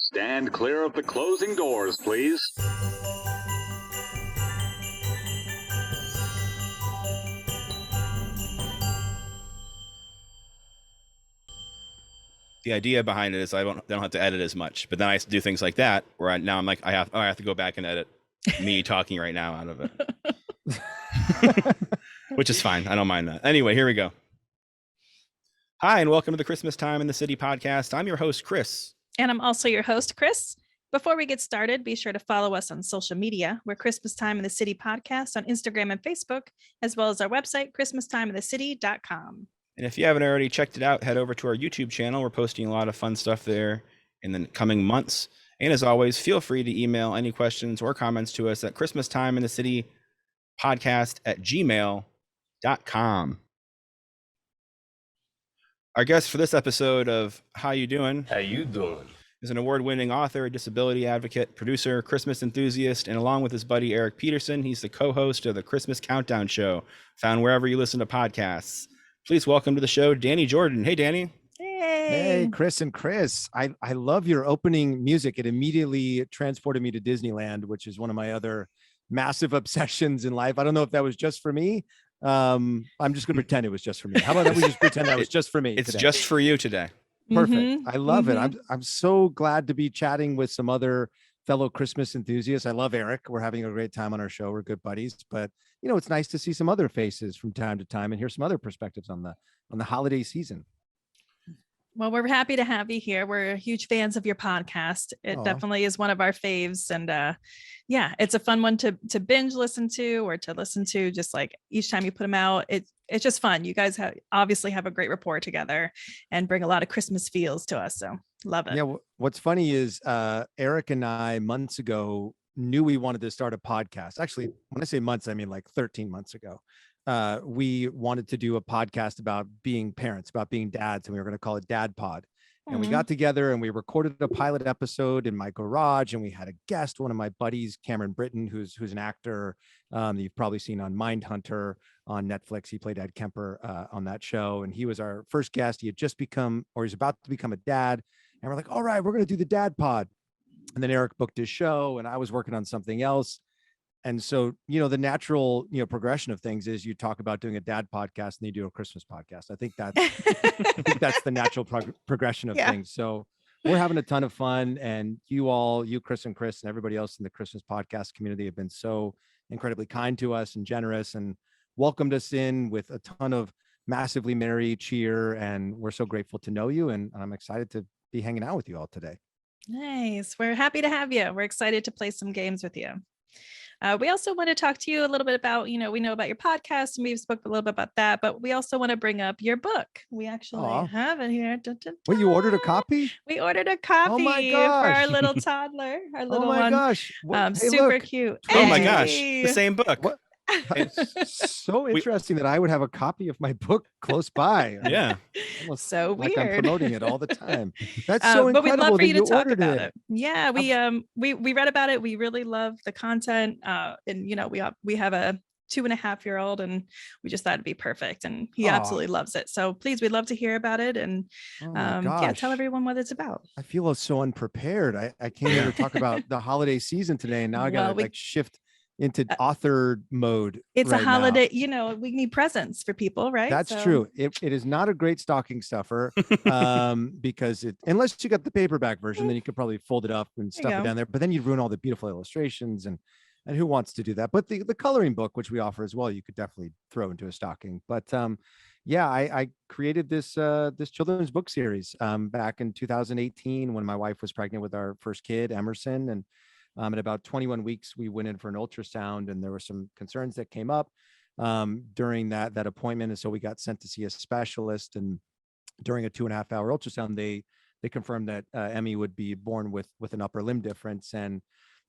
Stand clear of the closing doors, please. The idea behind it is I don't have to edit as much, but then I have to do things like that where I'm like, I have to go back and edit me talking right now out of it, which is fine. I don't mind that. Anyway, here we go. Hi, and welcome to the Christmas Time in the City podcast. I'm your host, Chris. And I'm also your host, Chris. Before we get started, be sure to follow us on social media. We're Christmas Time in the City podcast on Instagram and Facebook, as well as our website, christmastimeinthe.city.com. And if you haven't already checked it out, head over to our YouTube channel. We're posting a lot of fun stuff there in the coming months. And as always, feel free to email any questions or comments to us at christmastimeinthecitypodcast@gmail.com. Our guest for this episode of How You Doin? How you doing? Is an award-winning author, disability advocate, producer, Christmas enthusiast, and along with his buddy Eric Peterson, he's the co-host of the Christmas Countdown Show, found wherever you listen to podcasts. Please welcome to the show, Danny Jordan. Hey, Danny. Hey, Chris and Chris. I love your opening music. It immediately transported me to Disneyland, which is one of my other massive obsessions in life. I don't know if that was just for me. I'm just going to pretend it was just for me. How about that? We just pretend that was just for me. It's today. just for you today. Perfect. I love it. I'm so glad to be chatting with some other fellow Christmas enthusiasts. I love Eric. We're having a great time on our show. We're good buddies, but you know, it's nice to see some other faces from time to time and hear some other perspectives on the holiday season. Well, we're happy to have you here. We're huge fans of your podcast. It definitely is one of our faves. And yeah, it's a fun one to binge listen to or to listen to just like each time you put them out. It's just fun. You guys obviously have a great rapport together and bring a lot of Christmas feels to us. So love it. Yeah. What's funny is Eric and I months ago knew we wanted to start a podcast. Actually, when I say months, I mean like 13 months ago. We wanted to do a podcast about being parents, about being dads, and we were going to call it Dad Pod. And we got together and we recorded a pilot episode in my garage, and we had a guest, one of my buddies, Cameron Britton, who's an actor that you've probably seen on Mindhunter on Netflix. He played Ed Kemper on that show, and he was our first guest. He had just become, or he's about to become a dad, and we're like, all right, we're going to do the Dad Pod. And then Eric booked his show, and I was working on something else. And so, you know, the natural, progression of things is you talk about doing a dad podcast and you do a Christmas podcast. I think that's the natural progression of things. So we're having a ton of fun, and you, Chris and Chris and everybody else in the Christmas podcast community have been so incredibly kind to us and generous and welcomed us in with a ton of massively merry cheer. And we're so grateful to know you. And I'm excited to be hanging out with you all today. Nice. We're happy to have you. We're excited to play some games with you. We also want to talk to you a little bit about, we know about your podcast and we've spoken a little bit about that, but we also want to bring up your book. We actually have it here. Dun, dun, dun. Wait, you ordered a copy? We ordered a copy for our little toddler, our little one. Gosh. Hey, super look. cute. Oh my gosh, the same book. What? It's so interesting that I would have a copy of my book close by. Yeah. Almost so like weird. I'm promoting it all the time. That's so incredible. But we'd love for you to talk about it. Yeah, we read about it. We really love the content. And we have a 2.5-year-old, and we just thought it'd be perfect. And he absolutely loves it. So please, we'd love to hear about it. And tell everyone what it's about. I feel so unprepared. I came here to talk about the holiday season today, and now I gotta shift into author mode. It's right a holiday, now. We need presents for people, right? That's true. It is not a great stocking stuffer because unless you got the paperback version, then you could probably fold it up and stuff it down there, but then you'd ruin all the beautiful illustrations, and who wants to do that? But the coloring book, which we offer as well, you could definitely throw into a stocking. But I created this children's book series back in 2018 when my wife was pregnant with our first kid, Emerson, and at about 21 weeks, we went in for an ultrasound, and there were some concerns that came up during that appointment. And so we got sent to see a specialist, and during a 2.5-hour ultrasound, they confirmed that Emmy would be born with an upper limb difference. And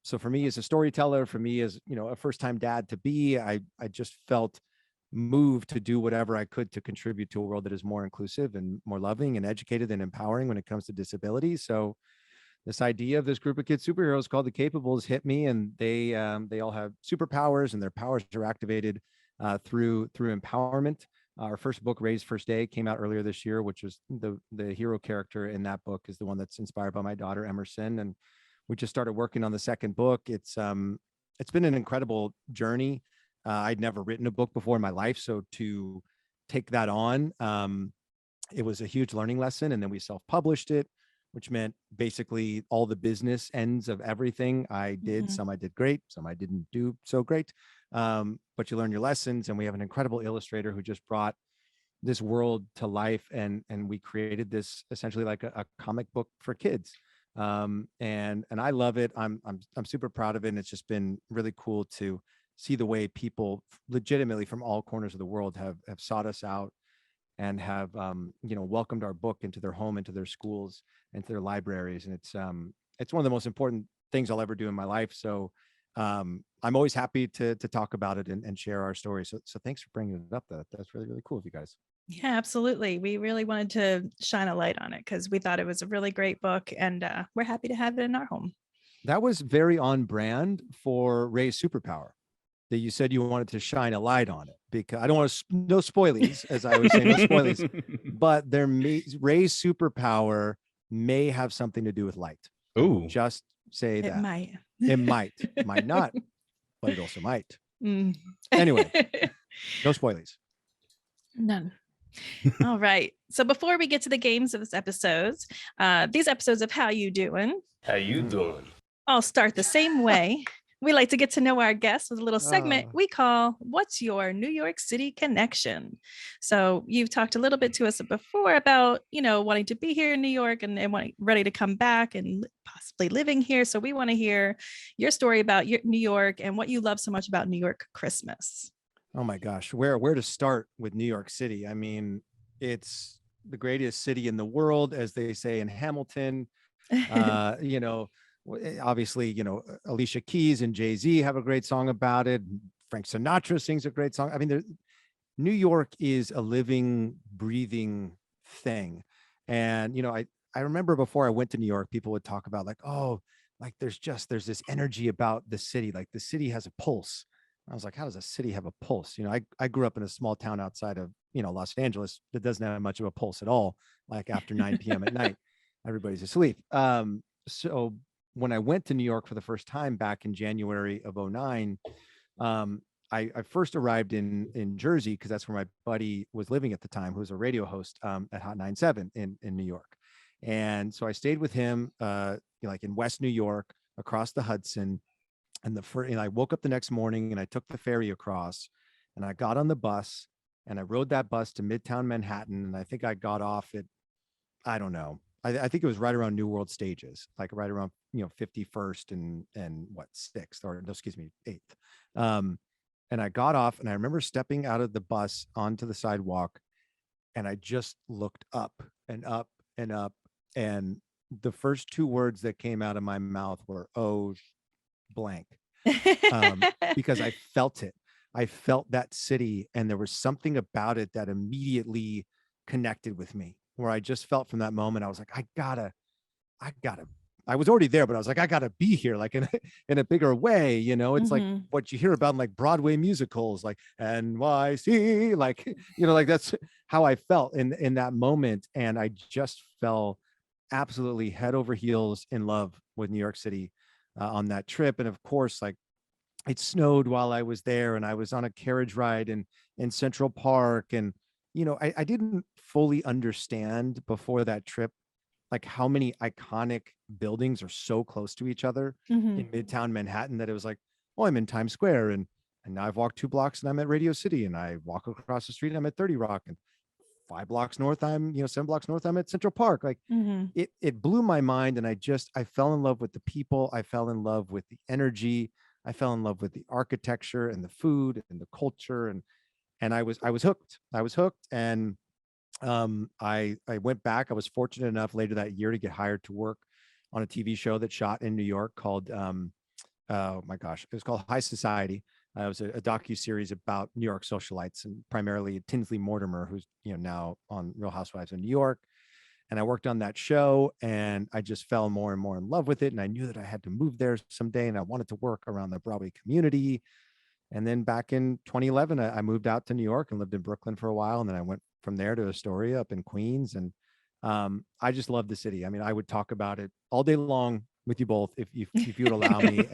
so for me as a storyteller, for me as, a first-time dad to be, I just felt moved to do whatever I could to contribute to a world that is more inclusive and more loving and educated and empowering when it comes to disability. So this idea of this group of kids superheroes called the Capables hit me, and they all have superpowers, and their powers are activated through empowerment. Our first book, Ray's First Day, came out earlier this year, which was the hero character in that book is the one that's inspired by my daughter Emerson, and we just started working on the second book. It's been an incredible journey. I'd never written a book before in my life, so to take that on, it was a huge learning lesson. And then we self-published it, which meant basically all the business ends of everything I did. Some I did great, some I didn't do so great. But you learn your lessons, and we have an incredible illustrator who just brought this world to life, and we created this essentially like a comic book for kids. And I love it. I'm super proud of it. And it's just been really cool to see the way people legitimately from all corners of the world have sought us out and have welcomed our book into their home, into their schools, into their libraries. And it's one of the most important things I'll ever do in my life. So I'm always happy to talk about it and share our story. So thanks for bringing it up. That's really, really cool of you guys. Yeah, absolutely. We really wanted to shine a light on it because we thought it was a really great book, and we're happy to have it in our home. That was very on brand for Ray's superpower, that you said you wanted to shine a light on it, because I don't want to, no spoilies, as I always say, no spoilies, but Ray's superpower may have something to do with light. Ooh. Just say It that. might. It might not, but it also might. Mm. Anyway, no spoilies. None. All right. So before we get to the games of this episode, these episodes of How You Doin'? How you doing? I'll start the same way. We like to get to know our guests with a little segment we call What's Your New York City Connection? So you've talked a little bit to us before about, wanting to be here in New York and ready to come back and possibly living here. So we want to hear your story about New York and what you love so much about New York Christmas. Oh my gosh, where to start with New York City? I mean, it's the greatest city in the world, as they say in Hamilton. Obviously, Alicia Keys and Jay-Z have a great song about it. Frank Sinatra sings a great song. I mean, New York is a living, breathing thing. And, I remember before I went to New York, people would talk about there's this energy about the city. Like the city has a pulse. I was like, how does a city have a pulse? I grew up in a small town outside of, Los Angeles that doesn't have much of a pulse at all. Like after 9 p.m. at night, everybody's asleep. So when I went to New York for the first time back in January of 2009, I first arrived in Jersey, because that's where my buddy was living at the time, who was a radio host at Hot 97 in New York. And so I stayed with him, in West New York, across the Hudson. And I woke up the next morning and I took the ferry across, and I got on the bus and I rode that bus to Midtown Manhattan. And I think I got off at, I don't know, I think it was right around New World Stages, like right around, 51st and what, 6th, or no, excuse me, 8th. And I got off and I remember stepping out of the bus onto the sidewalk, and I just looked up and up and up. And the first two words that came out of my mouth were, oh, blank. Because I felt it. I felt that city, and there was something about it that immediately connected with me, where I just felt from that moment, I was like, I gotta, I was already there, but I was like, I gotta be here, like in a bigger way. It's like what you hear about in like Broadway musicals, like NYC, like that's how I felt in that moment. And I just fell absolutely head over heels in love with New York City on that trip. And of course, like, it snowed while I was there, and I was on a carriage ride in Central Park. And, I didn't fully understand before that trip, like how many iconic buildings are so close to each other in Midtown Manhattan, that it was like, oh, I'm in Times Square, and now I've walked 2 blocks and I'm at Radio City, and I walk across the street and I'm at 30 Rock, and 5 blocks north, 7 blocks north, I'm at Central Park. Like it blew my mind. And I fell in love with the people. I fell in love with the energy. I fell in love with the architecture and the food and the culture. And I was hooked. And I went back. I was fortunate enough later that year to get hired to work on a TV show that shot in New York called, oh my gosh, it was called High Society. It was a docu-series about New York socialites, and primarily Tinsley Mortimer, who's now on Real Housewives of New York. And I worked on that show, and I just fell more and more in love with it. And I knew that I had to move there someday, and I wanted to work around the Broadway community. And then back in 2011, I moved out to New York and lived in Brooklyn for a while. And then I went from there to Astoria up in Queens. And I just love the city. I mean, I would talk about it all day long with you both if you would allow me.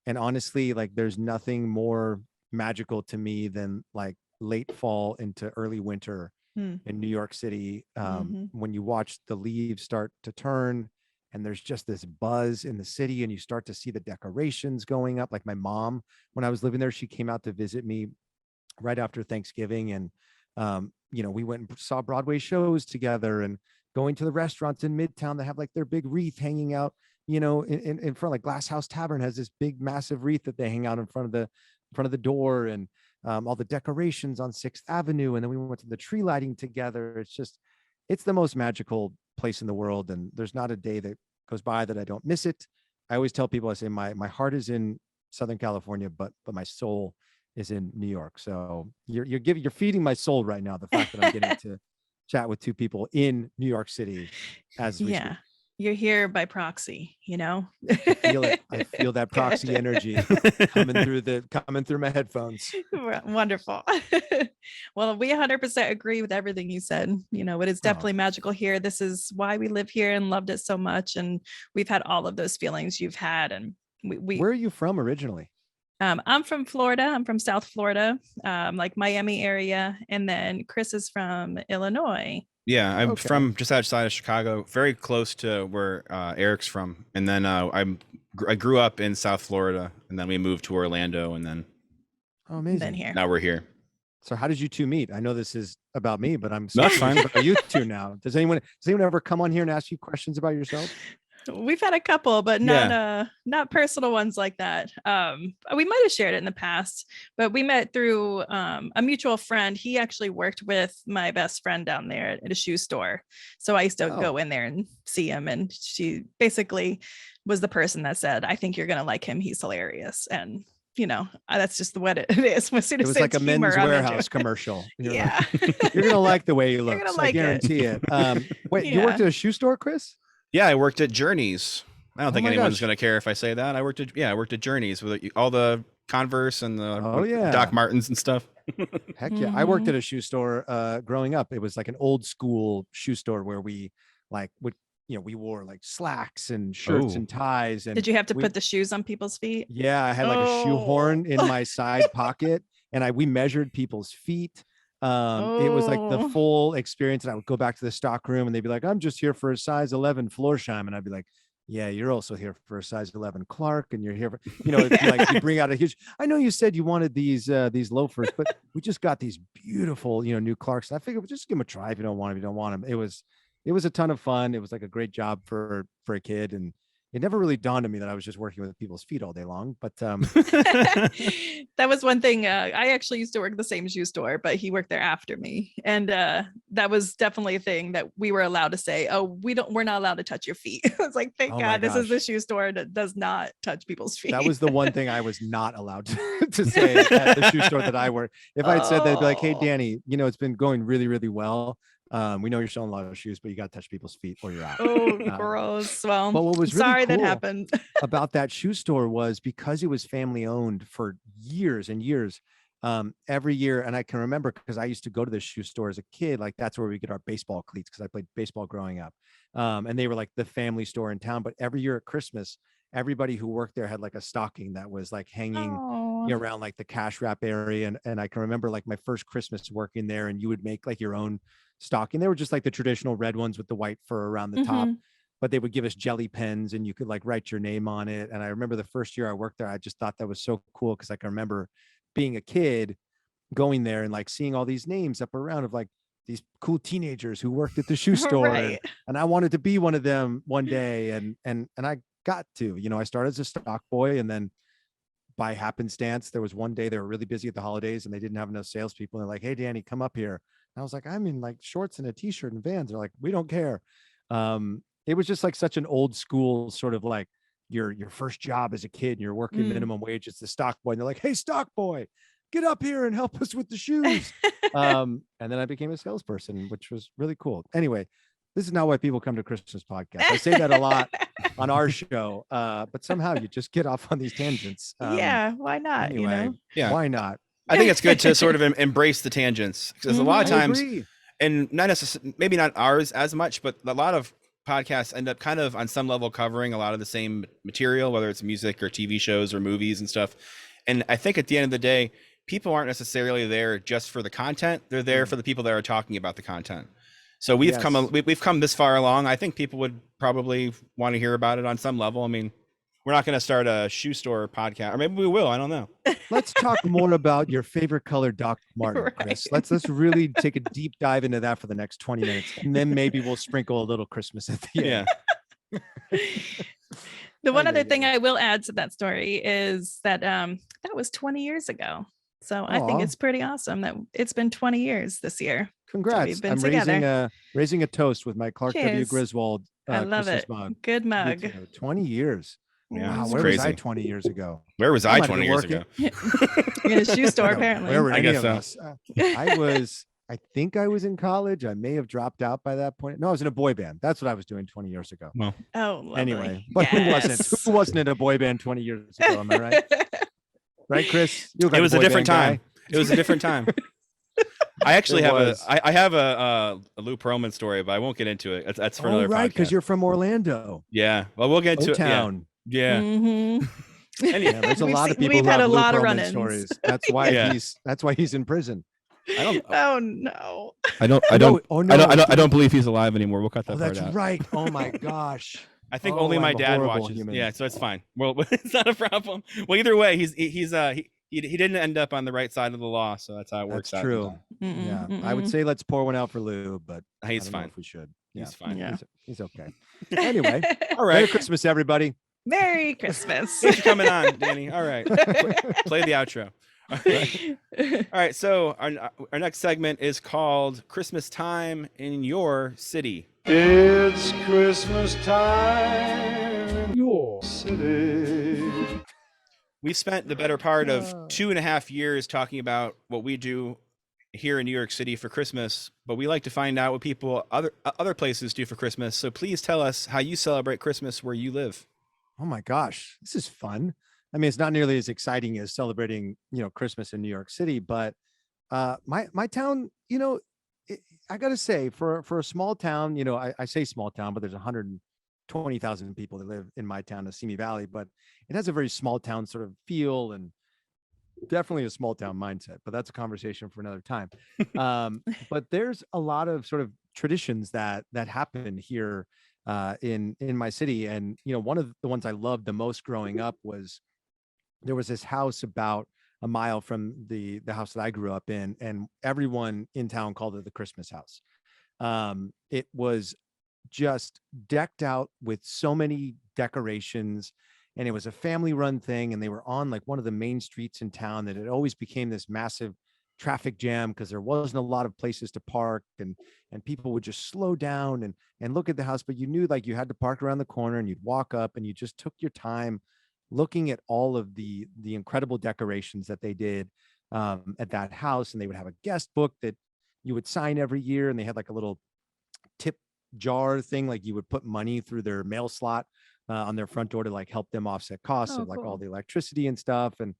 And honestly, like there's nothing more magical to me than like late fall into early winter in New York City. When you watch the leaves start to turn and there's just this buzz in the city and you start to see the decorations going up. Like my mom, when I was living there, she came out to visit me right after Thanksgiving. And, we went and saw Broadway shows together and going to the restaurants in Midtown that have like their big wreath hanging out, in front, like Glass House Tavern has this big, massive wreath that they hang out in front of the door, and all the decorations on 6th Avenue. And then we went to the tree lighting together. It's the most magical place in the world. And there's not a day that goes by that I don't miss it. I always tell people, I say my heart is in Southern California, but my soul is in New York. So you're feeding my soul right now. The fact that I'm getting to chat with two people in New York City as we speak. You're here by proxy, I feel it. I feel that proxy energy coming through my headphones. Wonderful. Well, we 100% agree with everything you said. It is definitely magical here. This is why we live here and loved it so much. And we've had all of those feelings you've had. And where are you from originally? I'm from Florida. I'm from South Florida, like Miami area. And then Chris is from Illinois. Yeah, I'm from just outside of Chicago, very close to where Eric's from. And then I grew up in South Florida, and then we moved to Orlando, and then amazing. Here. Now we're here. So how did you two meet? I know this is about me, but I'm that's fine. About you two now. Does anyone ever come on here and ask you questions about yourself? We've had a couple, but not personal ones like that. We might have shared it in the past, but we met through a mutual friend. He actually worked with my best friend down there at a shoe store. So I used to go in there and see him. And she basically was the person that said, I think you're going to like him. He's hilarious. And that's just what it is. It was like a Men's Warehouse commercial. You're going to like the way you look. So I guarantee it. Wait, you worked at a shoe store, Chris? Yeah, I worked at Journeys. I don't think anyone's going to care if I say that. I worked at Journeys with all the Converse and the Doc Martens and stuff. Heck yeah. I worked at a shoe store growing up. It was like an old school shoe store where we we wore like slacks and shirts and ties. And did you have to put the shoes on people's feet? Yeah, I had like a shoehorn in my side pocket, and we measured people's feet. It was like the full experience. And I would go back to the stock room and they'd be like, I'm just here for a size 11 Florsheim. And I'd be like, yeah, you're also here for a size 11 Clark. And you're here for, like you bring out a huge, I know you said you wanted these loafers, but we just got these beautiful, new Clarks. And I figured, just give them a try. If you don't want them, you don't want them. It was a ton of fun. It was like a great job for a kid. And it never really dawned on me that I was just working with people's feet all day long, but that was one thing. I actually used to work at the same shoe store, but he worked there after me. And that was definitely a thing that we were allowed to say, we're not allowed to touch your feet. I was like, thank God this is the shoe store that does not touch people's feet. That was the one thing I was not allowed to say at the shoe store that I worked. If I'd said that, they'd be like, hey, Danny, it's been going really, really well. We know you're selling a lot of shoes, but you got to touch people's feet or you're out. Gross. Well, but what was really sorry cool that happened about that shoe store was because it was family owned for years and years. Every year, and I can remember because I used to go to this shoe store as a kid. Like that's where we get our baseball cleats because I played baseball growing up, and they were like the family store in town. But every year at Christmas, everybody who worked there had like a stocking that was like hanging around like the cash wrap area. And I can remember like my first Christmas working there, and you would make like your own stocking. They were just like the traditional red ones with the white fur around the top, but they would give us jelly pens and you could like write your name on it. And I remember the first year I worked there, I just thought that was so cool because I can remember being a kid going there and like seeing all these names up around of like these cool teenagers who worked at the shoe store. Right. And I wanted to be one of them one day. And I got to, I started as a stock boy, and then by happenstance, there was one day they were really busy at the holidays and they didn't have enough salespeople. And they're like, hey, Danny, come up here. And I was like, I'm in like shorts and a t-shirt and Vans. They're like, we don't care. It was just like such an old school sort of like your first job as a kid and you're working minimum wage. It's the stock boy. And they're like, hey, stock boy, get up here and help us with the shoes. And then I became a salesperson, which was really cool. Anyway, This is not why people come to Christmas podcasts. I say that a lot on our show, but somehow you just get off on these tangents. Yeah, why not? Anyway, Yeah. why not? I think it's good to sort of embrace the tangents because a lot of I times, agree. and not necessarily, maybe not ours as much, but a lot of podcasts end up kind of on some level covering a lot of the same material, whether it's music or TV shows or movies and stuff. And I think at the end of the day, people aren't necessarily there just for the content. They're there for the people that are talking about the content. So we've come this far along. I think people would probably want to hear about it on some level. I mean, we're not going to start a shoe store podcast, or maybe we will. I don't know. Let's talk more about your favorite color, Doc Martin, Chris. Right. Let's really take a deep dive into that for the next 20 minutes, and then maybe we'll sprinkle a little Christmas at the end. Yeah. The one other yeah. thing I will add to that story is that that was 20 years ago. So I think Aw. it's pretty awesome that it's been 20 years this year. Congrats! we've been I'm together. raising a toast with my Clark W. Cheers. Griswold I love Christmas it. mug. Good Me mug. too. 20 years. Yeah, Wow, it's where was I crazy. 20 years ago? Where was I I might 20 have been years ago? In a shoe store, I don't know. apparently. Where were I any guess of so. us? I think I was in college. I may have dropped out by that point. No, I was in a boy band. That's what I was doing 20 years ago. Oh, lovely. Anyway, but who wasn't? Yes. Who wasn't in a boy band 20 years ago? Am I right? Right, Chris? You look like It was a boy different band time. It was a different time. I actually It have was. I have a Lou Pearlman story, but I won't get into it. That's for Oh, another right, podcast. because you're from Orlando, Yeah. Well, we'll get into it. Yeah. O-Town. Yeah. Mhm. Yeah, there's a We've lot of seen- people we've who had have a Lou lot of Pearlman run-ins. stories. That's why Yeah. he's in prison. I don't. Oh no. I don't. I Oh, don't. no. Oh, no. I don't believe he's alive anymore. We'll cut that Oh, part that's out. right. Oh my gosh. I think Oh, only my I'm a dad horrible watches. human. Yeah, so it's fine. Well, it's not a problem. Well, either way, he didn't end up on the right side of the law, so that's how it works That's out. true. Mm-mm, Yeah, I would mm-mm. say let's pour one out for Lou, but I He's don't know fine. if we should. Yeah, He's fine. Yeah. he's okay. Anyway, All Merry right. Christmas, everybody. Merry Christmas. Thanks for coming on, Danny. All right. Play the outro. All right. So our next segment is called Christmas Time in Your City. It's Christmas time in your city. We've spent the better part of 2.5 years talking about what we do here in New York City for Christmas, but we like to find out what people other places do for Christmas. So please tell us how you celebrate Christmas where you live. Oh my gosh, this is fun. I mean, it's not nearly as exciting as celebrating, Christmas in New York City, but my town, I gotta say, for a small town, I say small town, but there's 120,000 people that live in my town, the Simi Valley, but it has a very small town sort of feel and definitely a small town mindset. But that's a conversation for another time. But there's a lot of sort of traditions that happen here in my city, and one of the ones I loved the most growing up was there was this house about a mile from the house that I grew up in, and everyone in town called it the Christmas house. It was just decked out with so many decorations, and it was a family run thing, and they were on like one of the main streets in town that it always became this massive traffic jam because there wasn't a lot of places to park, and people would just slow down and look at the house, but you knew like you had to park around the corner and you'd walk up and you just took your time looking at all of the incredible decorations that they did at that house. And they would have a guest book that you would sign every year, and they had like a little tip jar thing, like you would put money through their mail slot on their front door to like help them offset costs Oh, of like all cool. the electricity and stuff. And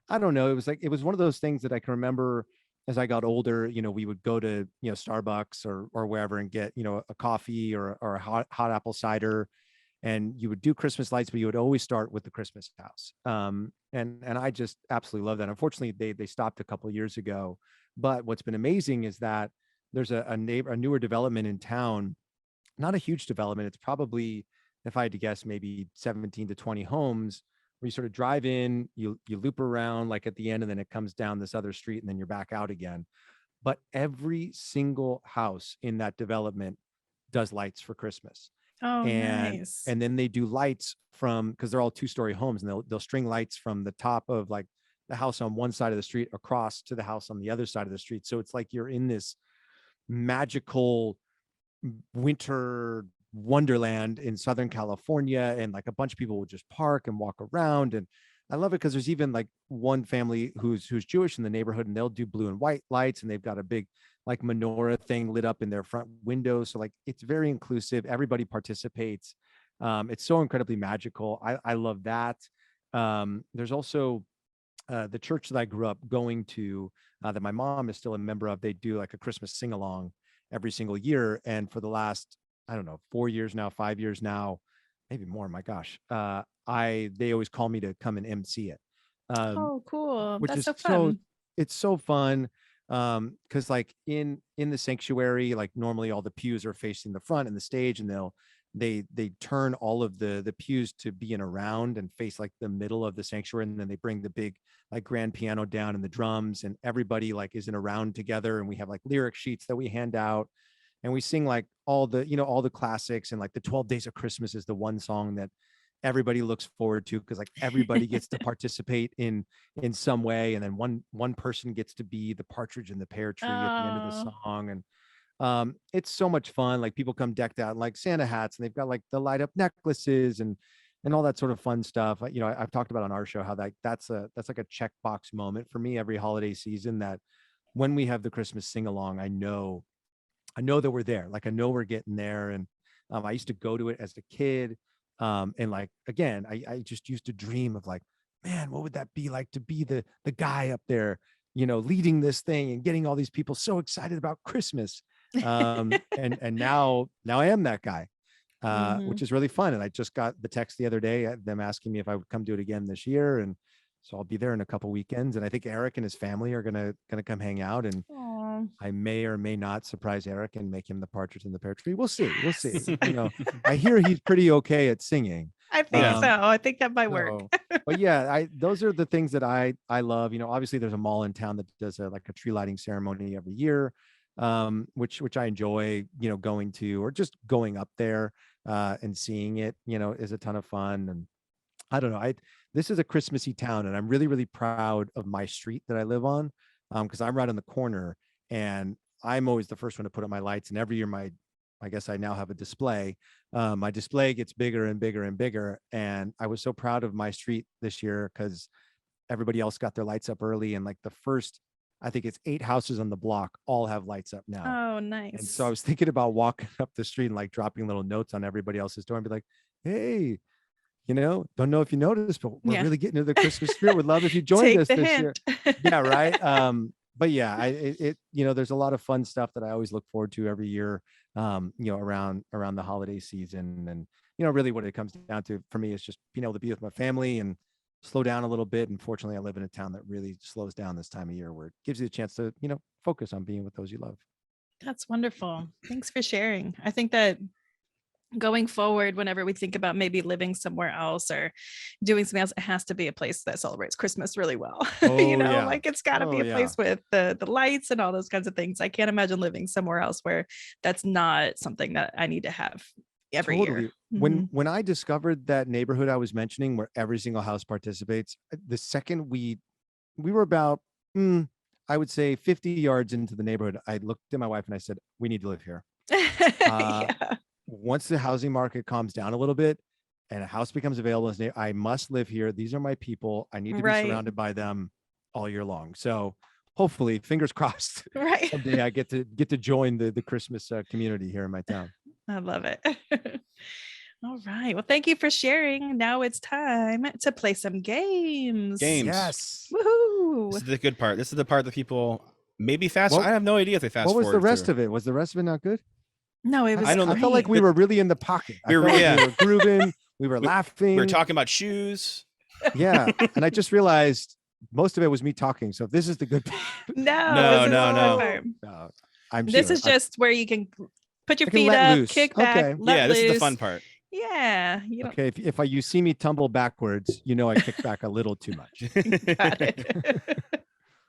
I don't know, it was one of those things that I can remember as I got older. We would go to Starbucks or wherever and get a coffee or a hot apple cider, and you would do Christmas lights, but you would always start with the Christmas house. And I just absolutely love that. Unfortunately, they stopped a couple of years ago, but what's been amazing is that there's a newer development in town, not a huge development. It's probably, if I had to guess, maybe 17 to 20 homes, where you sort of drive in, you loop around like at the end, and then it comes down this other street, and then you're back out again. But every single house in that development does lights for Christmas. Oh, and nice. and then they do lights from, because they're all 2-story homes, and they'll string lights from the top of like the house on one side of the street across to the house on the other side of the street. So it's like you're in this magical winter wonderland in Southern California, and like a bunch of people will just park and walk around. And I love it because there's even like one family who's Jewish in the neighborhood, and they'll do blue and white lights, and they've got a big like menorah thing lit up in their front window. So like it's very inclusive. Everybody participates. It's so incredibly magical. I love that. There's also the church that I grew up going to, that my mom is still a member of. They do like a Christmas sing along every single year, and for the last, I don't know, 4 years now, 5 years now, maybe more. My gosh, they always call me to come and MC it. Oh, cool. Which That's is so fun. it's so fun. Because like in the sanctuary, like normally all the pews are facing the front and the stage, and they turn all of the pews to be in a round and face like the middle of the sanctuary, and then they bring the big like grand piano down and the drums, and everybody like is in a round together, and we have like lyric sheets that we hand out, and we sing like all the, you know, all the classics, and like the 12 Days of Christmas is the one song that everybody looks forward to, because like everybody gets to participate in some way, and then one person gets to be the partridge in the pear tree at the end of the Oh, song. And it's so much fun. Like people come decked out in like Santa hats, and they've got like the light up necklaces and all that sort of fun stuff. You know, I've talked about on our show how that's like a checkbox moment for me every holiday season, that when we have the Christmas sing along, I know that we're there. Like I know we're getting there. And I used to go to it as a kid. And like, again, I just used to dream of like, man, what would that be like to be the guy up there, you know, leading this thing and getting all these people so excited about Christmas. And now I am that guy, mhm. which is really fun. And I just got the text the other day, them asking me if I would come do it again this year. And so I'll be there in a couple weekends. And I think Eric and his family are gonna come hang out. And Aw. I may or may not surprise Eric and make him the partridge in the pear tree. We'll see. We'll see. Yes. You know, I hear he's pretty okay at singing. I think Yeah. so. I think that might work. So, but yeah, those are the things that I love. You know, obviously there's a mall in town that does like a tree lighting ceremony every year, which I enjoy, you know, going to, or just going up there and seeing it, you know, is a ton of fun. And I don't know, this is a Christmassy town, and I'm really, really proud of my street that I live on, because I'm right on the corner, and I'm always the first one to put up my lights. And every year, I guess I now have a display. My display gets bigger and bigger and bigger, and I was so proud of my street this year because everybody else got their lights up early, and like the first, I think it's 8 houses on the block all have lights up now. Oh, And nice. so I was thinking about walking up the street and like dropping little notes on everybody else's door and be like, hey, you know, don't know if you noticed, but we're Yeah. really getting into the Christmas spirit. Would love if you joined Take us the this year. hint. Yeah, right. But yeah, you know, there's a lot of fun stuff that I always look forward to every year, you know, around the holiday season. And, you know, really what it comes down to for me is just being able to be with my family and slow down a little bit. And fortunately, I live in a town that really slows down this time of year, where it gives you a chance to, you know, focus on being with those you love. That's wonderful. Thanks for sharing. I think that going forward, whenever we think about maybe living somewhere else or doing something else, it has to be a place that celebrates Christmas really well. Oh, You know, yeah. like it's got to be Oh, a yeah. place with the lights and all those kinds of things. I can't imagine living somewhere else where that's not something that I need to have every Totally. year. When I discovered that neighborhood I was mentioning, where every single house participates, the second we were about, I would say 50 yards into the neighborhood, I looked at my wife and I said, we need to live here. Yeah. Once the housing market calms down a little bit and a house becomes available, I must live here. These are my people. I need to be Right. surrounded by them all year long. So hopefully, fingers crossed, Right. someday I get to join the Christmas community here in my town. I love it. All right. Well, thank you for sharing. Now it's time to play some games. Games. Yes. Woohoo. This is the good part. This is the part that people maybe fast. What- I have no idea if they fast. What was the rest through. of it? Was the rest of it not good? No, it was. I don't know. I felt like we great. were really in the pocket. I We were- felt like yeah. we were grooving. We were laughing. We were talking about shoes. Yeah. And I just realized most of it was me talking. So if this is the good part, No, No, this is no, the no. fun part. I'm This sure. is just where you can put your I can feet let up, loose. kick back, Okay. let Yeah, this is the loose. fun part. Yeah, you don't Okay, if you see me tumble backwards, you know I kicked back a little too much. got it.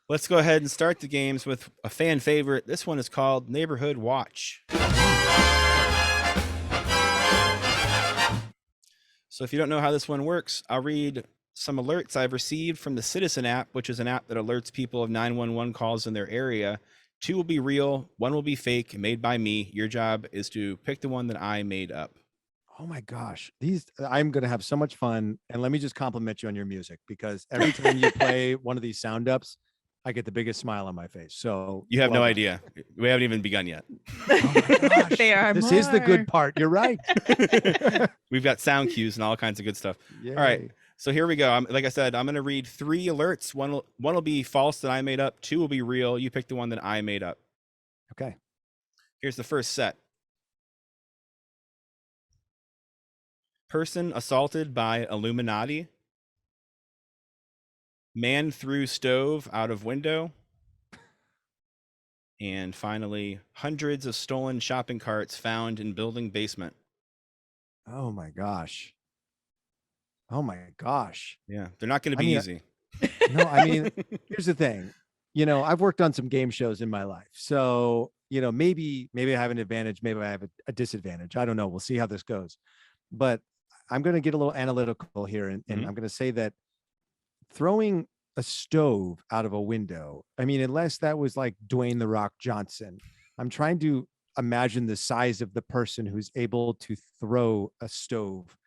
Let's go ahead and start the games with a fan favorite. This one is called Neighborhood Watch. So if you don't know how this one works, I'll read some alerts I've received from the Citizen app, which is an app that alerts people of 911 calls in their area. 2 will be real, 1 will be fake, made by me. Your job is to pick the one that I made up. Oh my gosh, I'm gonna have so much fun. And let me just compliment you on your music, because every time you play one of these sound ups, I get the biggest smile on my face. So You have well no done. idea. We haven't even begun yet. Oh my gosh, There are this is the more. good part. You're right. We've got sound cues and all kinds of good stuff. All right. Yay. So here we go. Like I said, I'm going to read 3 alerts. One will be false that I made up. 2 will be real. You pick the one that I made up. Okay. Here's the first set. Person assaulted by Illuminati. Man threw stove out of window. And finally, hundreds of stolen shopping carts found in building basement. Oh my gosh. Oh my gosh. Yeah, they're not going to be easy. No, I mean, here's the thing. I've worked on some game shows in my life. So, maybe I have an advantage, maybe I have a disadvantage. I don't know. We'll see how this goes. But I'm going to get a little analytical here, and I'm going to say that throwing a stove out of a window, I mean, unless that was like Dwayne The Rock Johnson, I'm trying to imagine the size of the person who's able to throw a stove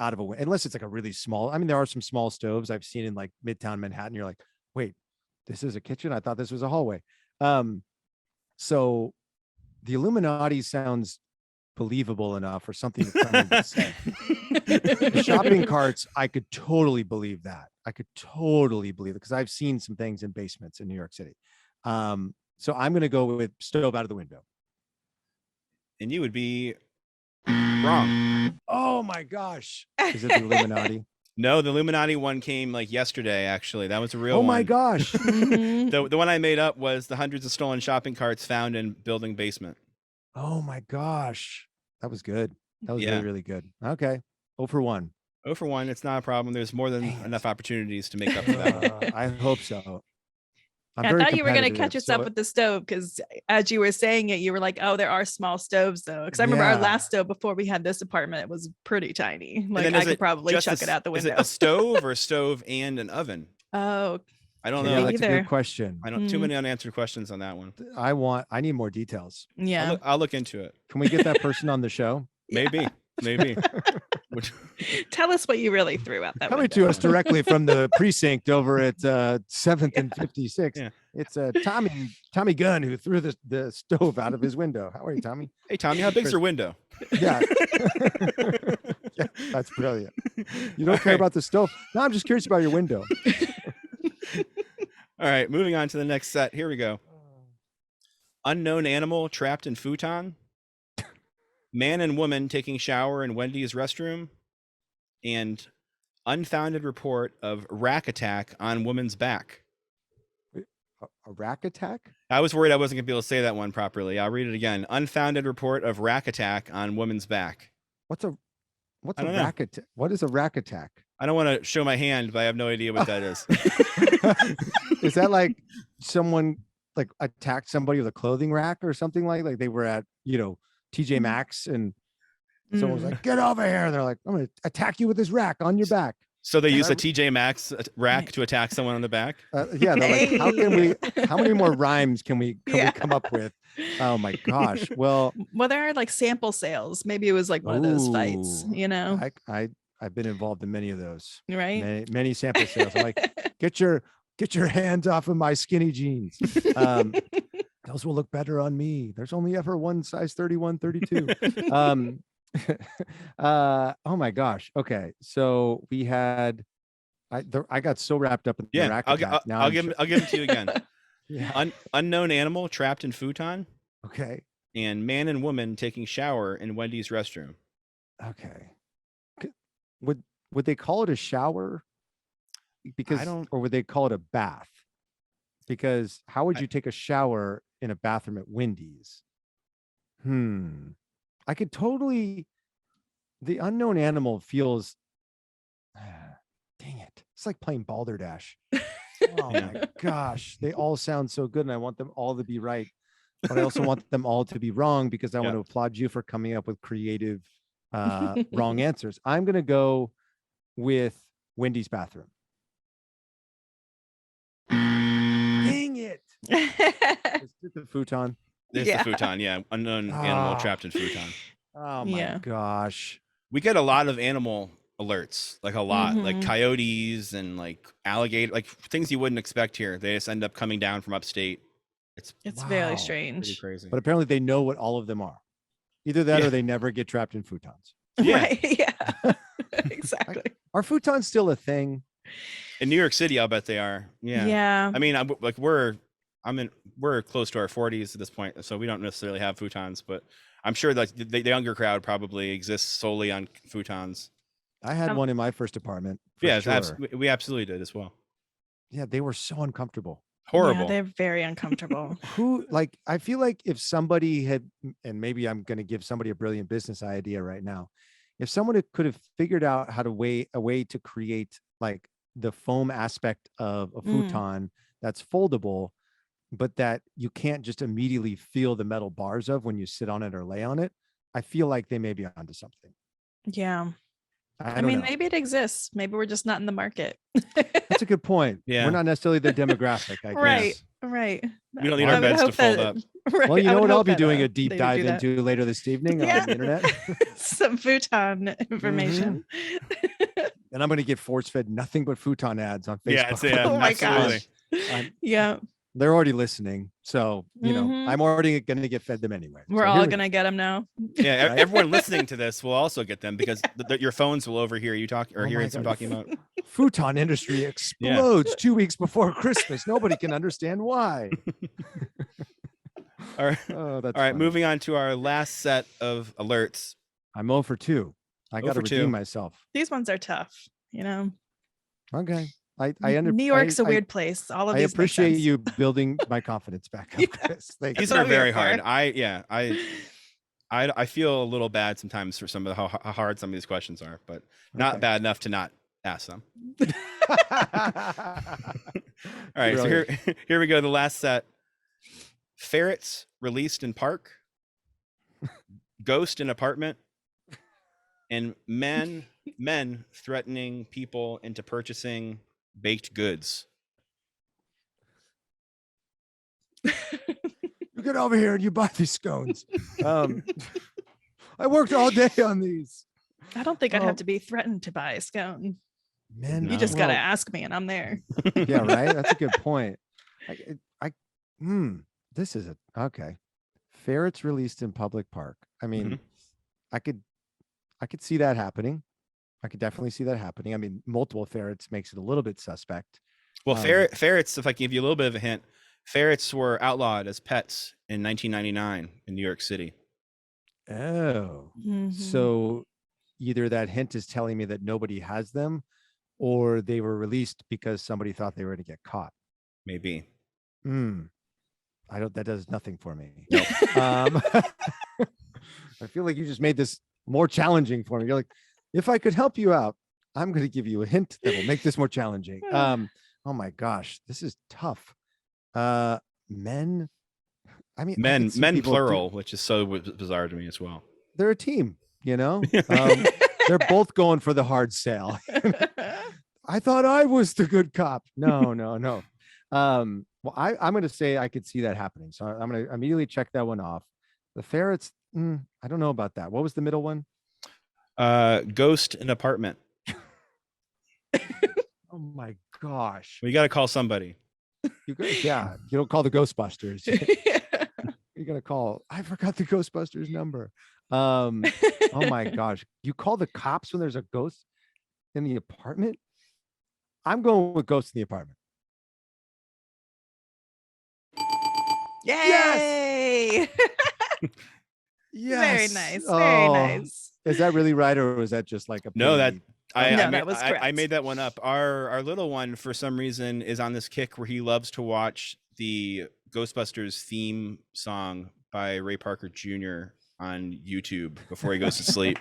out of a window, unless it's like a really small. I mean, there are some small stoves I've seen in like Midtown Manhattan. You're like, wait, this is a kitchen? I thought this was a hallway. So the Illuminati sounds believable enough for something to come and say. The shopping carts, I could totally believe that. I could totally believe it, because I've seen some things in basements in New York City. So I'm going to go with stove out of the window. And you would be wrong. Oh my gosh. Is it the Illuminati? No, the Illuminati one came like yesterday, actually. That was a real one. Oh my gosh. The one I made up was the hundreds of stolen shopping carts found in building basement. Oh my gosh. That was good. That was Yeah. really, really good. Okay. 0 for 1. 0 for 1. It's not a problem. There's more than enough opportunities to make up for that one. I hope so. I thought you were going to catch us up with the stove, because as you were saying it, you were like, oh, there are small stoves though. Because I remember our last stove before we had this apartment, it was pretty tiny. Like I could probably chuck it out the window. Is it a stove or a stove and an oven? Oh, I don't know. That's a good question. I don't too many unanswered questions on that one. I need more details. Yeah. I'll look into it. Can we get that person on the show? Maybe. Tell us what you really threw out that Coming window. to us directly from the precinct over at 7th and 56. Yeah. It's Tommy Gunn who threw the stove out of his window. How are you, Tommy? Hey, Tommy, how big's your window? Yeah. Yeah, that's brilliant. You don't care about the stove? No, I'm just curious about your window. All right, moving on to the next set. Here we go. Unknown animal trapped in futon. Man and woman taking shower in Wendy's restroom. And unfounded report of rack attack on woman's back. A rack attack? I was worried I wasn't going to be able to say that one properly. I'll read it again. Unfounded report of rack attack on woman's back. What's a rack attack? What is a rack attack? I don't want to show my hand, but I have no idea what that is. Is that like someone like attacked somebody with a clothing rack or something like they were at, TJ Maxx and someone was like, get over here. And they're like, I'm going to attack you with this rack on your back. So they use a TJ Maxx rack to attack someone on the back? Yeah. They're like, how many more rhymes can we come up with? Oh my gosh. Well, there are like sample sales. Maybe it was like one of those fights, I've been involved in many of those, right? Many sample sales. I'm like, get your hands off of my skinny jeans. Those will look better on me. There's only ever one size 31, 32. Oh my gosh. Okay. So we had, I got so wrapped up in the rack attack. I'll give it to you again. Yeah. Unknown animal trapped in futon. Okay. And man and woman taking shower in Wendy's restroom. Okay. Would they call it a shower? Or would they call it a bath? Because how would you take a shower in a bathroom at Wendy's? I could totally. The unknown animal feels. Dang it! It's like playing Balderdash. Oh my gosh, they all sound so good, and I want them all to be right, but I also want them all to be wrong, because I want to applaud you for coming up with creative, wrong answers. I'm gonna go with Wendy's bathroom. Dang it! Is it the futon? There's the futon, yeah. Unknown animal trapped in futon. Oh my gosh. we get a lot of animal alerts, like a lot, like Mhm. coyotes and like alligator, like things you wouldn't expect here. They just end up coming down from upstate. It's It's Wow. very pretty strange. crazy. But apparently they know what all of them are. Either that Yeah. or they never get trapped in futons. Yeah. Right. Yeah. Exactly. Are futons still a thing? In New York City, I'll bet they are. Yeah. Yeah. I mean, we're close to our 40s at this point, so we don't necessarily have futons, but I'm sure that the younger crowd probably exists solely on futons. I had Um, one in my first apartment. For Yeah, sure. we absolutely did as well. Yeah, they were so uncomfortable. Horrible. Yeah, they're very uncomfortable. Who, like, I feel like if somebody had, and maybe I'm going to give somebody a brilliant business idea right now, if someone could have figured out how to a way to create like the foam aspect of a futon that's foldable, but that you can't just immediately feel the metal bars of when you sit on it or lay on it, I feel like they may be onto something. Yeah. I I don't mean, know. maybe it exists. Maybe we're just not in the market. That's a good point. Yeah. We're not necessarily the demographic, I Right. guess. Right. We don't need Well, our I would beds to hope fold that- up. Right. Well, you I know would what I'll hope be that, doing a they deep would dive do that. into later this evening Yeah. on the internet. Some futon information. And I'm going to get force fed nothing but futon ads on Facebook. Yeah, it's, yeah, Oh my absolutely. gosh. Yeah. They're already listening. So, you know, Mhm. I'm already going to get fed them anyway. We're So all here we going to get them now. Yeah, Right? everyone listening to this will also get them because your phones will overhear you talk or Oh hearing my some God. talking about. Futon industry explodes 2 weeks before Christmas. Nobody can understand why. All right, Oh, that's all right. funny. Moving on to our last set of alerts. I'm 0 for 2. I 0 got to for 2. redeem myself. These ones are tough, you know. Okay. New York's a weird place. All of I these make appreciate sense. you building my confidence back up, Yeah. Chris. Thank These you. what are I'm here very for. hard. I feel a little bad sometimes for some of how hard some of these questions are, but not Okay. bad enough to not ask them. All right, so here we go. The last set: ferrets released in park, ghost in apartment, and men threatening people into purchasing baked goods. You get over here and you buy these scones. I worked all day on these. I don't think I'd Oh. have to be threatened to buy a scone. Man, No. You just got to well, ask me and I'm there. yeah, right. That's a good point. This is okay. Ferrets released in public park. I mean, Mhm. I could see that happening. I could definitely see that happening. I mean, multiple ferrets makes it a little bit suspect. Well, Um, ferrets, if I can give you a little bit of a hint, ferrets were outlawed as pets in 1999 in New York City. Oh, Mhm. so either that hint is telling me that nobody has them, or they were released because somebody thought they were going to get caught. Maybe. That does nothing for me. Nope. I feel like you just made this more challenging for me. You're like, if I could help you out, I'm going to give you a hint that will make this more challenging. Oh my gosh, this is tough. Men. I mean, I could see Men people plural, which is so bizarre to me as well. they're a team, you know. They're both going for the hard sale. I thought I was the good cop. No. Well, I'm going to say I could see that happening. So I'm going to immediately check that one off. The ferrets, I don't know about that. What was the middle one? Ghost in apartment. Oh my gosh. We got to call somebody. You don't call the Ghostbusters. You're going to call, I forgot the Ghostbusters number. Oh my gosh. You call the cops when there's a ghost in the apartment? I'm going with ghost in the apartment. Yay! Yes. Very nice. Very Oh, nice. Is that really right, or was that just like a No, that pretty- No, that was I correct. made that one up. Our little one, for some reason, is on this kick where he loves to watch the Ghostbusters theme song by Ray Parker Jr. on YouTube before he goes to sleep,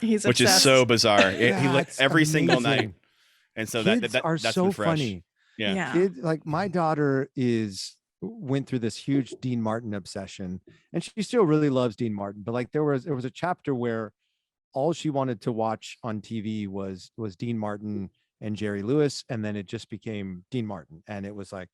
He's which obsessed. is so bizarre. He That's every single night, amazing. and so Kids that are that's so been fresh. funny. Yeah. Kid, like my daughter went through this huge Dean Martin obsession, and she still really loves Dean Martin. But like there was a chapter where all she wanted to watch on TV was Dean Martin and Jerry Lewis, and then it just became Dean Martin, and it was like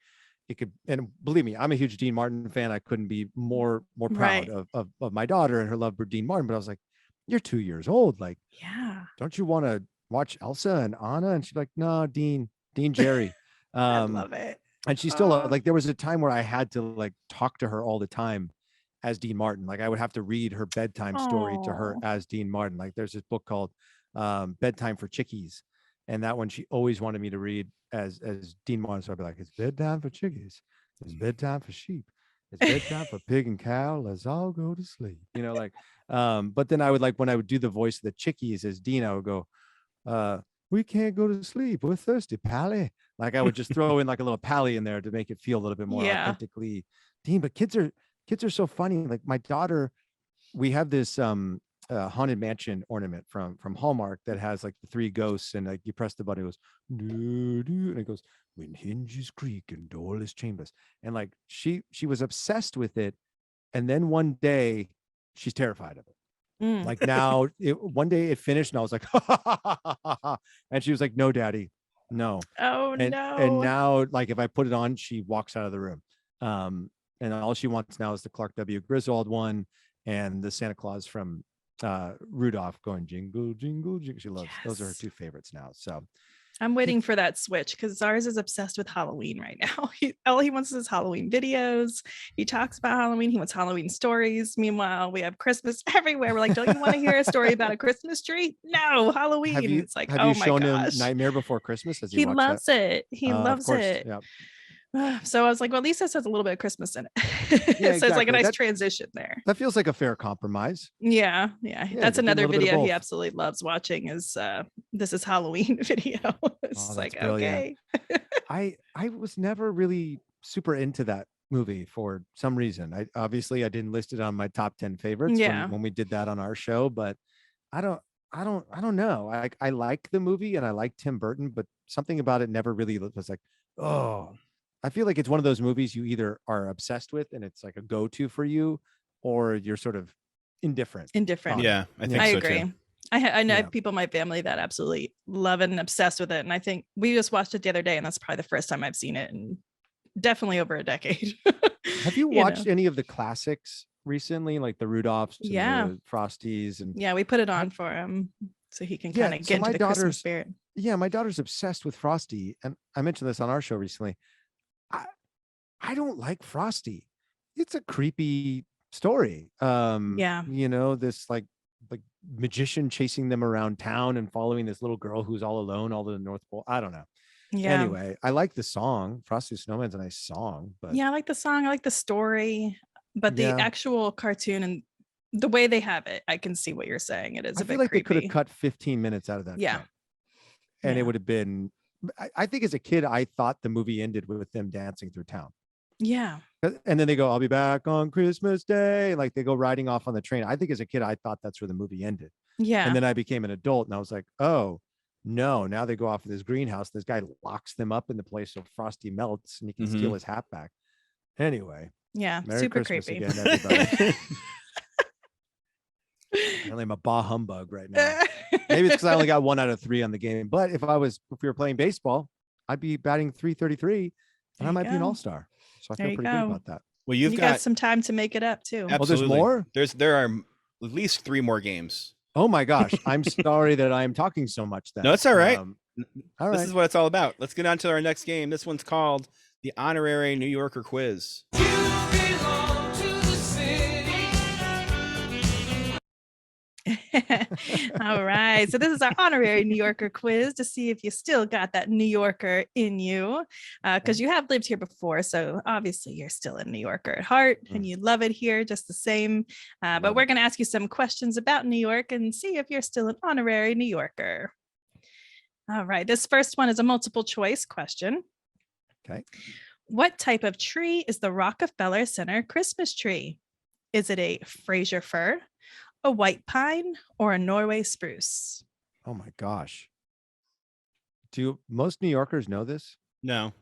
it could. And believe me, I'm a huge Dean Martin fan. I couldn't be more proud Right. of my daughter and her love for Dean Martin. But I was like, you're 2 years old. Like, Yeah. don't you want to watch Elsa and Anna? And she's like, no, Dean Jerry. I love it. And she's still like, there was a time where I had to like talk to her all the time as Dean Martin. Like I would have to read her bedtime story to her Aw. as Dean Martin. Like there's this book called Bedtime for Chickies. And that one she always wanted me to read as Dean Martin. So I'd be like, it's bedtime for chickies. It's bedtime for sheep. It's bedtime for pig and cow. Let's all go to sleep. You know, like, but then I would like, when I would do the voice of the chickies as Dean, I would go, we can't go to sleep. We're thirsty, Pally. Like I would just throw in like a little Pally in there to make it feel a little bit more Yeah. authentically Dean. But kids are so funny. Like my daughter, we have this haunted mansion ornament from Hallmark that has like the 3 ghosts, and like you press the button, it goes doo, doo, and it goes when hinges creak and doorless chambers. And like she was obsessed with it, and then one day she's terrified of it. Like now, one day it finished, and I was like, and she was like, "No, Daddy, no." Oh And no. now, like if I put it on, she walks out of the room. And all she wants now is the Clark W. Griswold one and the Santa Claus from Rudolph going jingle, jingle, jingle. She loves those are her Yes. 2 favorites now. So I'm waiting for that switch because ours is obsessed with Halloween right now. All he wants is Halloween videos. He talks about Halloween. He wants Halloween stories. Meanwhile, we have Christmas everywhere. We're like, don't you want to hear a story about a Christmas tree? No, Halloween. It's like, have oh you my shown gosh. him Nightmare Before Christmas? Has he He watched that? loves it. He Of loves course. it. Yeah. So I was like, well, at least this has a little bit of Christmas in it. Yeah, So it's like a exactly. nice transition there. That feels like a fair compromise. Yeah. Yeah, That's give him a another little bit of video he both. absolutely loves watching is This Is Halloween video. It's Oh, just that's like, brilliant. okay. I was never really super into that movie for some reason. I didn't list it on my top 10 favorites Yeah. when we did that on our show, but I don't know. I like the movie and I like Tim Burton, but something about it never really was like, oh, I feel like it's one of those movies you either are obsessed with and it's like a go-to for you, or you're sort of indifferent. Indifferent. Yeah, I think I so agree. too. I know Yeah. people in my family that absolutely love it and obsessed with it. And I think we just watched it the other day, and that's probably the first time I've seen it in definitely over a decade. Have you watched any of the classics recently, like the Rudolphs and Yeah. the Frosties? And Yeah, we put it on for him so he can kind of get into the Christmas spirit. yeah, my daughter's obsessed with Frosty, and I mentioned this on our show recently. I don't like Frosty. It's a creepy story. Yeah. You know, this like magician chasing them around town and following this little girl who's all alone all the North Pole. I don't know. Yeah. Anyway, I like the song. Frosty the Snowman's a nice song, but Yeah, I like the song. I like the story, but the Yeah. actual cartoon and the way they have it, I can see what you're saying. It is I a feel bit like they could creepy. have cut 15 minutes out of that. Yeah. film, and Yeah. it would have been. I think as a kid, I thought the movie ended with them dancing through town. Yeah. And then they go, I'll be back on Christmas Day. Like they go riding off on the train. I think as a kid, I thought that's where the movie ended. Yeah. And then I became an adult and I was like, oh, no, now they go off in this greenhouse. This guy locks them up in the place so Frosty melts and he can steal his hat back. Anyway. Yeah. Merry Super Christmas creepy. again, everybody. Apparently I'm a bah humbug right now. Maybe it's because I only got 1 out of 3 on the game. But if we were playing baseball, I'd be batting 333 and I might be an all-star. So I There feel you pretty good go. about that. Well, You you've got some time to make it up too. there's absolutely more? There are at least 3 more games. Oh my gosh. I'm sorry that I'm talking so much then. No, it's all right. All This right. is what it's all about. Let's get on to our next game. This one's called the Honorary New Yorker Quiz. All right. So this is our honorary New Yorker quiz to see if you still got that New Yorker in you, because you have lived here before. So obviously you're still a New Yorker at heart and you love it here just the same. But we're going to ask you some questions about New York and see if you're still an honorary New Yorker. All right. This first one is a multiple choice question. Okay. What type of tree is the Rockefeller Center Christmas tree? Is it a Fraser fir, a white pine, or a Norway spruce? Oh my gosh. Do most New Yorkers know this? No,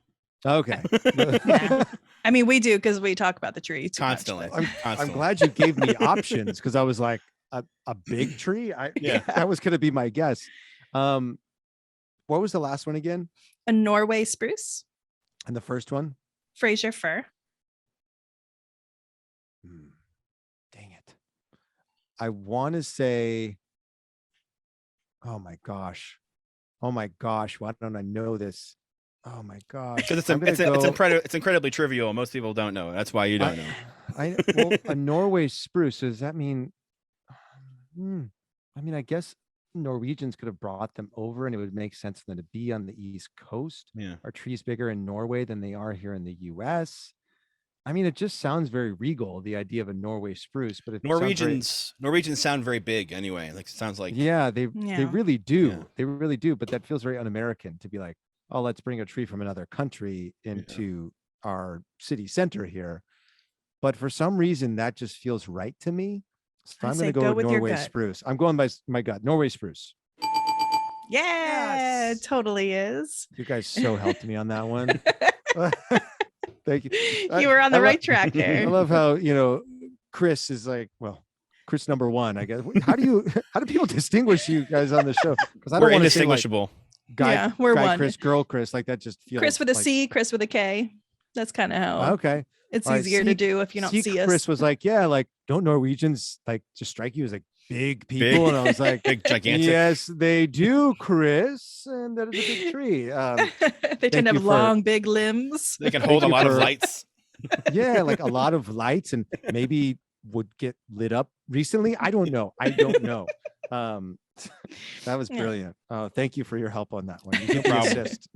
Okay. Yeah. I mean, we do because we talk about the tree too much, constantly. but- I'm glad you gave me options because I was like a big tree. Yeah. That was going to be my guess. What was the last one again? A Norway spruce, And the first one? Fraser fir. Dang it. I want to say, oh my gosh. Why don't I know this? Oh my gosh. Because I'm gonna go. it's incredibly trivial. Most people don't know. That's why you don't know. Well, a Norway spruce. So does that mean? I mean, I guess Norwegians could have brought them over, and it would make sense for them to be on the East Coast. Yeah. Are trees bigger in Norway than they are here in the U.S.? I mean, it just sounds very regal, the idea of a Norway spruce, but Norwegians sound very big anyway. Like it sounds like they really do. Yeah. They really do. But that feels very un-American to be like, oh, let's bring a tree from another country into our city center here. But for some reason, that just feels right to me. So I'm going to go with Norway spruce. I'm going by my gut. Norway spruce. Yeah, it totally is. You guys so helped me on that one. Thank you. You were on the right track there. I love how, Chris is like, well, Chris number one, I guess. How do people distinguish you guys on the show? Because I don't want to say like indistinguishable. guy one. Chris, girl Chris, like that just feels Chris with a like, C, Chris with a K. That's kind of how it's easier to do if you don't see us. Chris was like, yeah, like don't Norwegians like just strike you as like big people? And I was like, big, gigantic. Yes, they do, Chris. And that is a big tree. They tend to have long, big limbs. They can hold a lot of lights. Yeah, like a lot of lights, and maybe would get lit up recently. I don't know. That was brilliant. Thank you for your help on that one. You can assist.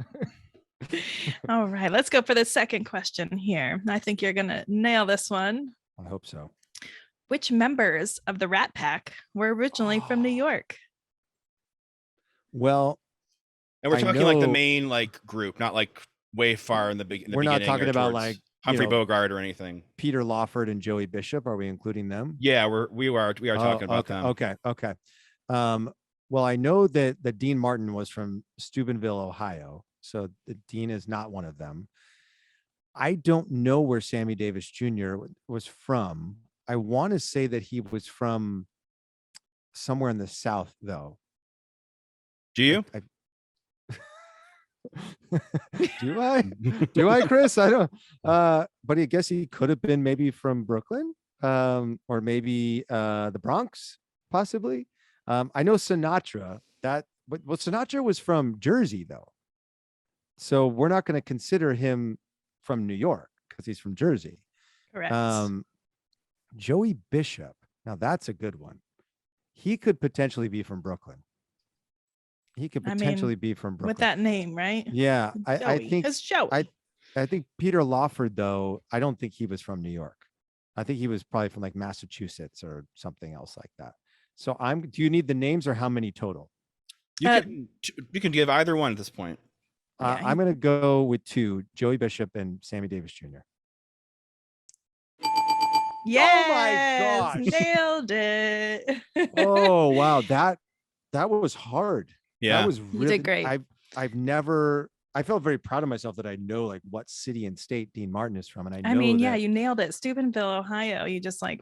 All right, let's go for the second question here. I think you're gonna nail this one. I hope so. Which members of the Rat Pack were originally from New York? Well, and we're talking like the main like group, not like way far in the beginning. We're not talking about like Humphrey Bogart or anything. Peter Lawford and Joey Bishop. Are we including them? Yeah, we are talking about them. Okay. Well, I know that Dean Martin was from Steubenville, Ohio. So the Dean is not one of them. I don't know where Sammy Davis Jr. was from. I want to say that he was from somewhere in the South, though. Do you? Do I, Chris? I don't. But I guess he could have been maybe from Brooklyn, or maybe the Bronx, possibly. I know Sinatra. Sinatra was from Jersey, though. So we're not going to consider him from New York because he's from Jersey. Correct. Joey Bishop. Now that's a good one. He could potentially be from Brooklyn. Be from Brooklyn with that name, right? Yeah, I think it's Joey. I think Peter Lawford, though. I don't think he was from New York. I think he was probably from like Massachusetts or something else like that. So do you need the names or how many total? You can give either one at this point. I'm going to go with two, Joey Bishop and Sammy Davis Jr. Yes, oh my gosh. Nailed it. Oh, wow. That was hard. Yeah. That was really, you did great. I felt very proud of myself that I know like what city and state Dean Martin is from. And you nailed it. Steubenville, Ohio. You just like,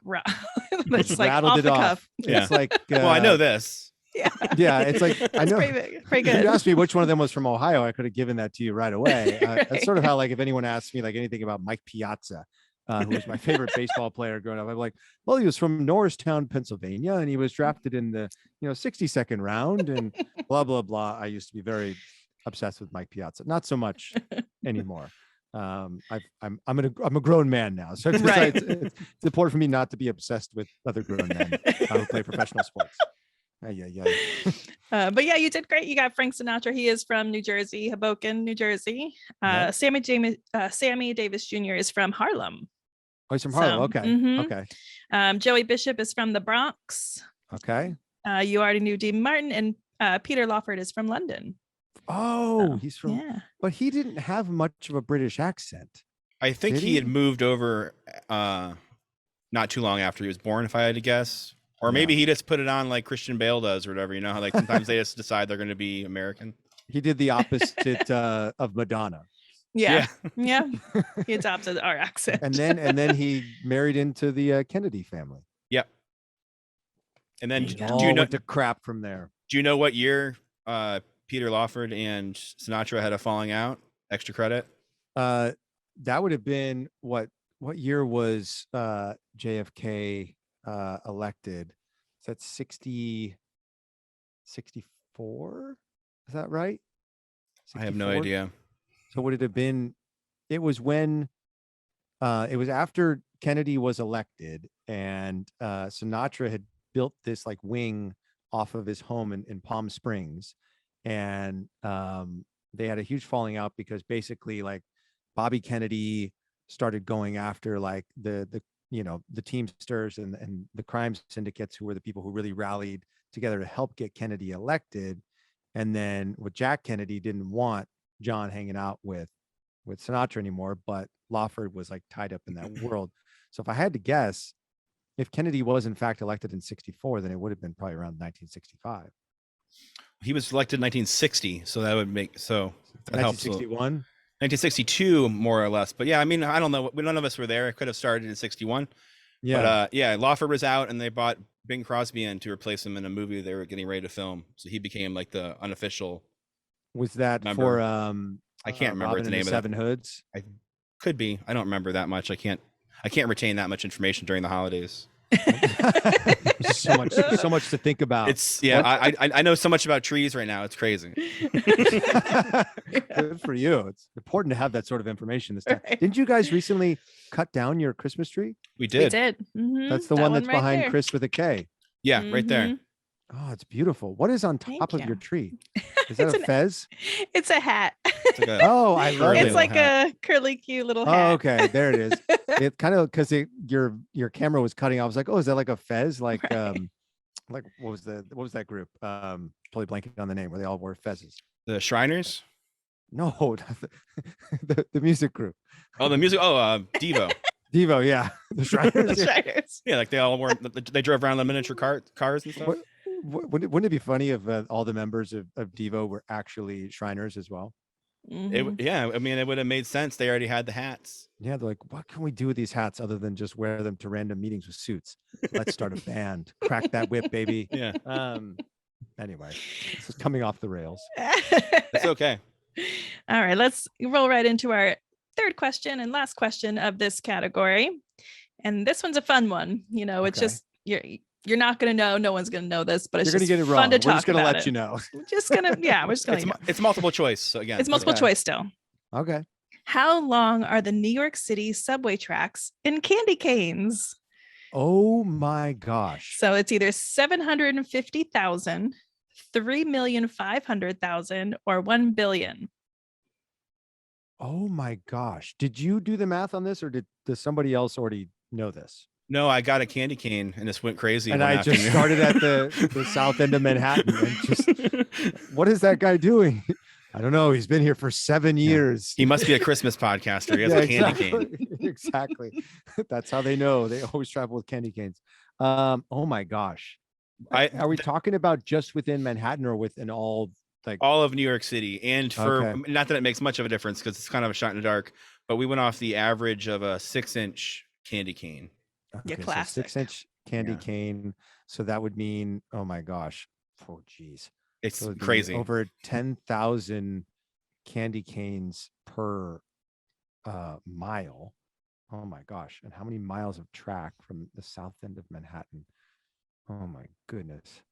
it's like rattled off it the off. cuff. Yeah. It's like, well, I know this. Yeah, it's like I know. Pretty good. If you asked me which one of them was from Ohio, I could have given that to you right away. That's sort of how, like, if anyone asked me like anything about Mike Piazza, who was my favorite baseball player growing up, I'm like, well, he was from Norristown, Pennsylvania, and he was drafted in the 62nd round, and blah blah blah. I used to be very obsessed with Mike Piazza, not so much anymore. I'm a grown man now, so it's important for me not to be obsessed with other grown men who play professional sports. Yeah. But yeah, you did great. You got Frank Sinatra. He is from New Jersey, Hoboken, New Jersey. Sammy Davis Jr. is from Harlem. Oh, he's from Harlem. Okay. Okay. Joey Bishop is from the Bronx. Okay. You already knew Dean Martin, and Peter Lawford is from London. Oh, he's from. Yeah. But he didn't have much of a British accent. I think he had moved over not too long after he was born, if I had to guess. Or maybe he just put it on like Christian Bale does or whatever. You know how like sometimes they just decide they're going to be American. He did the opposite of Madonna. Yeah. He adopted our accent. And then he married into the Kennedy family. Yep. And then went to crap from there. Do you know what year Peter Lawford and Sinatra had a falling out? Extra credit. That would have been what year was JFK elected? that 64? Is that right? I have no 64? idea. So would it have been? It was when it was after Kennedy was elected, and Sinatra had built this like wing off of his home in Palm Springs, and they had a huge falling out because basically like Bobby Kennedy started going after like the Teamsters and the crime syndicates, who were the people who really rallied together to help get Kennedy elected. And then what Jack Kennedy didn't want John hanging out with Sinatra anymore, but Lawford was like tied up in that world. So if I had to guess, if Kennedy was in fact elected in 64, then it would have been probably around 1965. He was elected in 1960, so that would make that helps. 1961? 1962, more or less. But yeah, I mean, I don't know. None of us were there. It could have started in 61. Yeah. But yeah, Lawford was out, and they brought Bing Crosby in to replace him in a movie they were getting ready to film. So he became like the unofficial. Was that member. for I can't remember Robin the name and of Seven that. Hoods? I could be. I don't remember that much. I can't retain that much information during the holidays. so much to think about. It's I know so much about trees right now. It's crazy. Good for you. It's important to have that sort of information this time. Right. Didn't you guys recently cut down your Christmas tree? We We did. did. Mhm. That's the That one that's right behind there. Chris with a K. Yeah, right there. Mhm. Oh, it's beautiful. What is on Thank top of you. your tree? Is that It's a fez? It's a hat. It's like a, Oh, I love Curly It's it. like hat. a curly cute little Oh, hat. okay. There it is. It kind of because your camera was cutting. I was like, oh, is that like a fez? Like Right. like what was that group? Totally blanking on the name where they all wore fezzes. the Shriners. No, the music group. Oh, the music. Oh, Devo. Devo, yeah. The Shriners. The Shriners. Yeah, like they all were. They drove around the miniature cars and stuff. Wouldn't it be funny if all the members of Devo were actually Shriners as well? Mhm. Yeah, I mean, it would have made sense. They already had the hats. Yeah, they're like, what can we do with these hats other than just wear them to random meetings with suits? Let's start a band. Crack that whip, baby. Yeah, Anyway, this is coming off the rails. it's okay. All right, let's roll right into our third question and last question of this category. And this one's a fun one. You know, it's Okay. just you're not going to know. No one's going to know this, but it's You're gonna just get it fun wrong. to We're talk just gonna about let it. you know. We're just gonna, we're just gonna. It's multiple choice. So again, It's multiple Okay. choice still. Okay. How long are the New York City subway tracks in candy canes? Oh my gosh. So it's either 750,000, 3,500,000, or 1 billion. Oh my gosh. Did you do the math on this, or does somebody else already know this? No, I got a candy cane and this went crazy. And one I just afternoon. started at the south end of Manhattan and just, what is that guy doing? I don't know. He's been here for 7 years. He must be a Christmas podcaster. He has a candy cane. Exactly. That's how they know. They always travel with candy canes. Oh my gosh. Are we talking about just within Manhattan or within all like All of New York City, and for Okay. not that it makes much of a difference because it's kind of a shot in the dark, but we went off the average of a 6-inch candy cane. Yeah, so classic. 6-inch candy Yeah. cane. So that would mean, oh my gosh. Oh geez. It's So it'd be crazy. Over 10,000 candy canes per mile. Oh my gosh. And how many miles of track from the south end of Manhattan? Oh my goodness.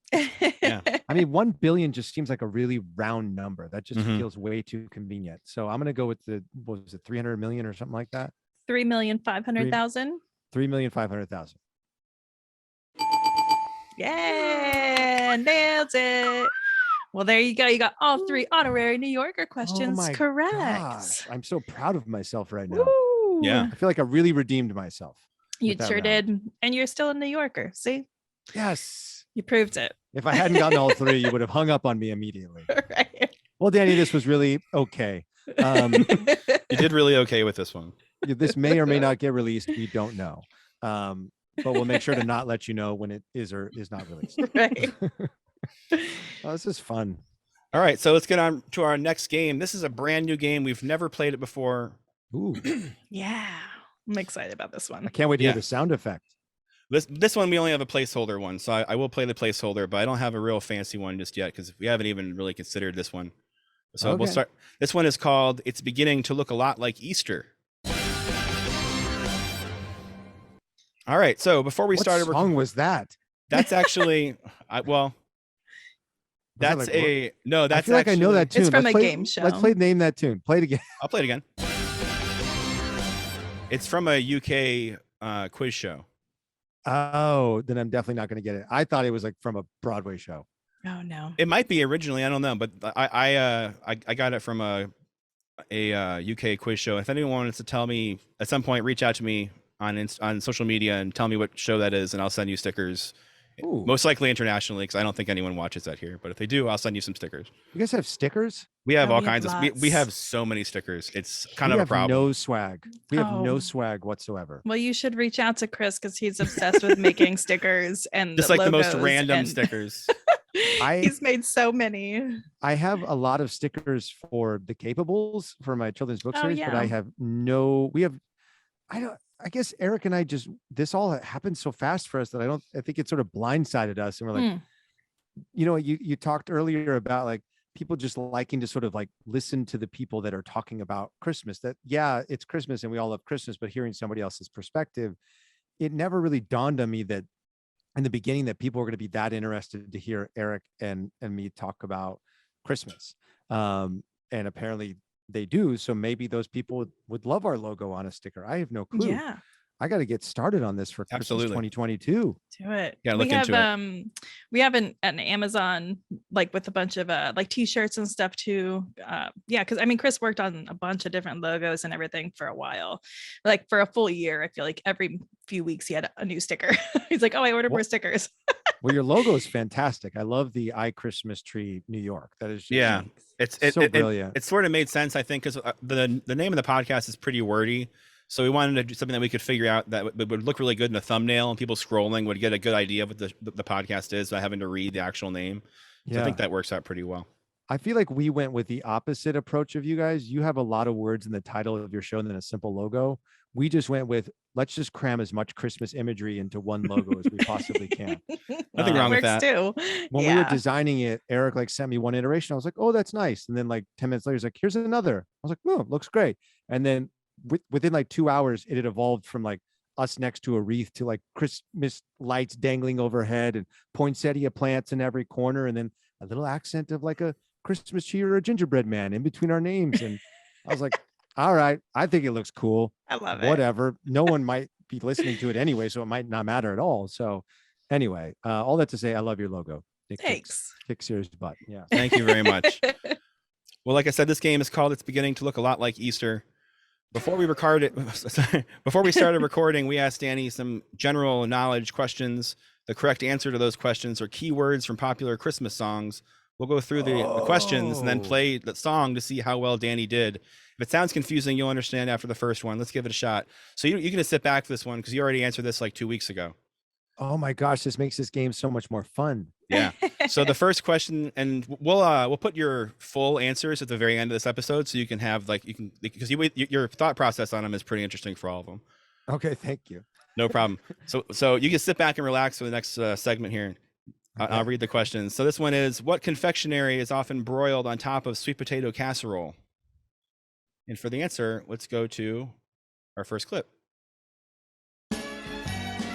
Yeah. I mean, 1 billion just seems like a really round number. That just Mhm. feels way too convenient. So I'm going to go with what was it, 300 million or something like that? 3,500,000. 3,500,000. Yeah, nailed it. Well, there you go. You got all 3 honorary New Yorker questions my correct. Gosh, I'm so proud of myself right now. Woo. Yeah. I feel like I really redeemed myself. You with that sure round. did. And you're still a New Yorker. See, Yes. you proved it. If I hadn't gotten all 3, you would have hung up on me immediately. Right. Well, Danny, this was really okay. You did really okay with this one. This may or may not get released. We don't know. But we'll make sure to not let you know when it is or is not released. Right. Oh, this is fun. All right, so let's get on to our next game. This is a brand new game. We've never played it before. Ooh, Yeah. I'm excited about this I one. can't wait to Yeah. hear the sound effect. This one we only have a placeholder one, so I will play the placeholder, but I don't have a real fancy one just yet because we haven't even really considered this one. So we'll Okay. start. This one is called "It's Beginning to Look a Lot Like Easter." All right, so before we What started, song was that? That's actually, well, that that's like, a no. That's I feel like I know that tune. It's from Let's a play, game show. Let's play name that tune. Play it again. I'll play it again. It's from a UK quiz show. Oh, then I'm definitely not going to get it. I thought it was like from a Broadway show. Oh no. It might be originally. I don't know, but I got it from a UK quiz show. If anyone wants to tell me at some point, reach out to me on social media and tell me what show that is, and I'll send you stickers. Ooh. Most likely internationally, because I don't think anyone watches that here. But if they do, I'll send you some stickers. You guys have stickers? We have Oh, all we have kinds of. We lots. have so many stickers. It's kind We of a have problem. no swag. We have no Oh. swag whatsoever. Well, you should reach out to Chris because he's obsessed with making stickers and Just like the most logos random and- stickers. He's made so many. I have a lot of stickers for the Capables for my children's book Oh, series, but I yeah. have no. We have. I guess Eric and I just this all happened so fast for us that I think it sort of blindsided us, and we're like, you talked earlier about like people just liking to sort of like listen to the people that are talking about Christmas. That yeah, it's Christmas and we all love Christmas, but hearing somebody else's perspective, it never really dawned on me that in the beginning that people were going to be that interested to hear Eric and me talk about Christmas. And apparently they do. So maybe those people would love our logo on a sticker. I have no clue. Yeah, I got to get started on this for Christmas Absolutely. 2022. do it. Yeah, look we have into it. We have an Amazon like with a bunch of like t-shirts and stuff too. Yeah, because I mean Chris worked on a bunch of different logos and everything for a while. Like for a full year, I feel like every few weeks he had a new sticker. He's like, oh, I ordered more stickers. Well, your logo is fantastic. I love the I Christmas Tree New York. That is just Yeah. It's so brilliant. It sort of made sense, I think, because the name of the podcast is pretty wordy. So we wanted to do something that we could figure out that would look really good in a thumbnail, and people scrolling would get a good idea of what the podcast is without having to read the actual name. So I think that works out pretty well. I feel like we went with the opposite approach of you guys. You have a lot of words in the title of your show than a simple logo. We just went with let's just cram as much Christmas imagery into one logo as we possibly can. Nothing wrong with that. Too. When we were designing it, Eric like sent me one iteration. I was like, oh, that's nice. And then like 10 minutes later, he's like, here's another. I was like, oh, looks great. And then within like 2 hours, it had evolved from like us next to a wreath to like Christmas lights dangling overhead and poinsettia plants in every corner. And then a little accent of like a Christmas tree or a gingerbread man in between our names. And I was like, all right, I think it looks cool. I love it. Whatever. No one might be listening to it anyway, so it might not matter at all. So anyway, all that to say, I love your logo. It Thanks. kicks serious butt. Yeah. Thank you very much. Well, like I said, this game is called It's Beginning to Look a Lot Like Easter. Before we started recording, we asked Danny some general knowledge questions. The correct answer to those questions are keywords from popular Christmas songs. We'll go through the questions and then play the song to see how well Danny did. If it sounds confusing, you'll understand after the first one. Let's give it a shot. So you can just sit back for this one because you already answered this like 2 weeks ago. Oh my gosh, this makes this game so much more fun. Yeah. So the first question, and we'll put your full answers at the very end of this episode, so you can have because your thought process on them is pretty interesting for all of them. Okay, thank you. No problem. So you can sit back and relax for the next segment here. I'll read the questions. So this one is: what confectionery is often broiled on top of sweet potato casserole? And for the answer, let's go to our first clip.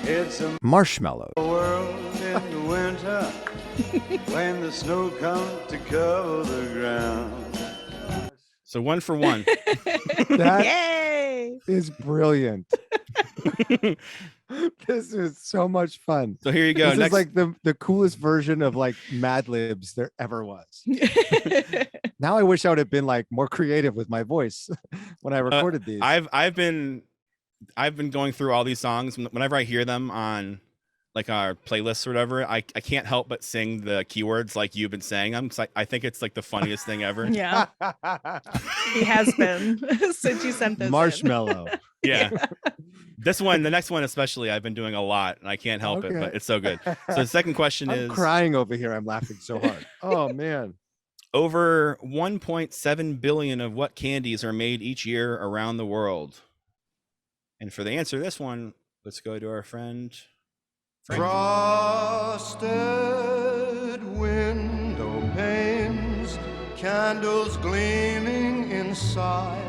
It's a Marshmallow. world in the winter when the snow comes to cover the ground. So 1 for 1. That Yay! is brilliant. This is so much fun. So here you go. This Next, is like the coolest version of like Mad Libs there ever was. Now I wish I would have been like more creative with my voice when I recorded these. I've been going through all these songs. Whenever I hear them on like our playlists or whatever, I can't help but sing the keywords like you've been saying them. I think it's like the funniest thing ever. Yeah, he has been since you sent this. in. Marshmallow. Yeah. The next one especially, I've been doing a lot and I can't help it, but it's so good. So the second question I'm is crying over here. I'm laughing so hard. Oh man. over 1.7 billion of what candies are made each year around the world? And for the answer to this one, let's go to our friend Frank. Frosted window panes, candles gleaming inside,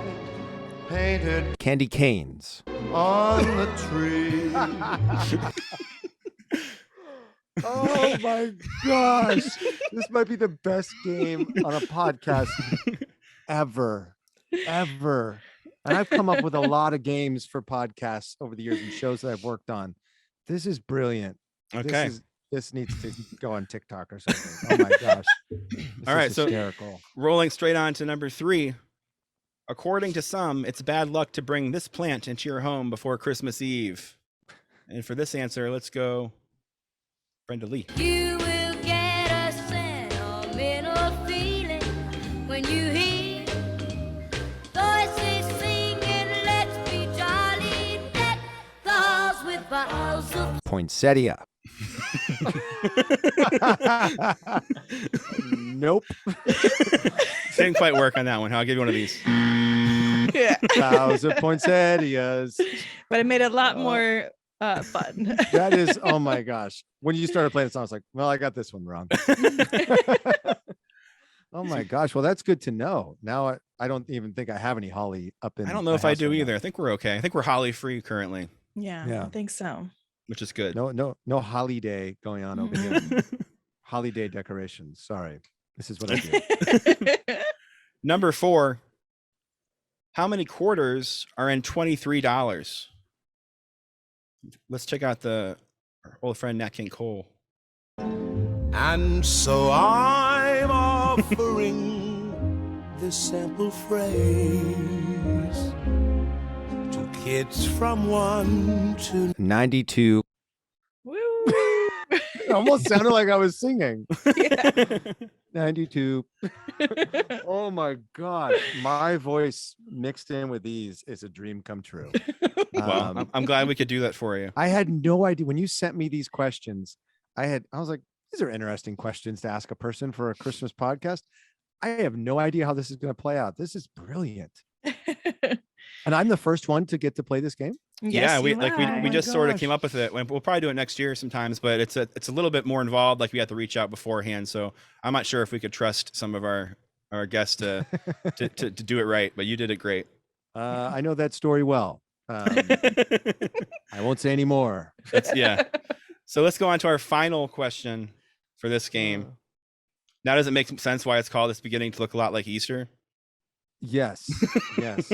painted Candy canes. on the tree. Oh my gosh. This might be the best game on a podcast ever. Ever. And I've come up with a lot of games for podcasts over the years and shows that I've worked on. This is brilliant. Okay. This needs to go on TikTok or something. Oh my gosh. All right, so hysterical. rolling straight on to number 3. According to some, it's bad luck to bring this plant into your home before Christmas Eve. And for this answer, let's go Brenda Lee. You will get a sentimental feeling when you hear voices singing, let's be jolly, deck the halls with boughs of Poinsettia. Nope. Didn't quite work on that one. I'll give you one of these. Yeah. Boughs of poinsettias. But it made it a lot more fun. That is, oh my gosh. When you started playing the song, I was like, well, I got this one wrong. Oh my gosh. Well, that's good to know. Now I don't even think I have any holly up in. I don't know if I do either. I think we're okay. I think we're holly free currently, Yeah, I think so. which is good. No holiday going on over here. Holiday decorations. Sorry. This is what I do. Number 4. How many quarters are in $23? Let's check out our old friend Nat King Cole. And so I'm offering this sample phrase to kids from 1 to 92. Woo! It almost sounded like I was singing. Yeah. 92. Oh my God. My voice mixed in with these is a dream come true. Well, I'm glad we could do that for you. I had no idea when you sent me these questions. I was like, these are interesting questions to ask a person for a Christmas podcast. I have no idea how this is going to play out. This is brilliant. And I'm the first one to get to play this game. Yeah, we my just sort of gosh. came up with it. We'll probably do it next year sometimes, but it's a little bit more involved. Like we have to reach out beforehand, so I'm not sure if we could trust some of our guests to do it right. But you did it great. I know that story well. I won't say any more. Yeah. So let's go on to our final question for this game. Now, does it make sense why it's called "It's beginning to look a lot like Easter"? Yes. Yes.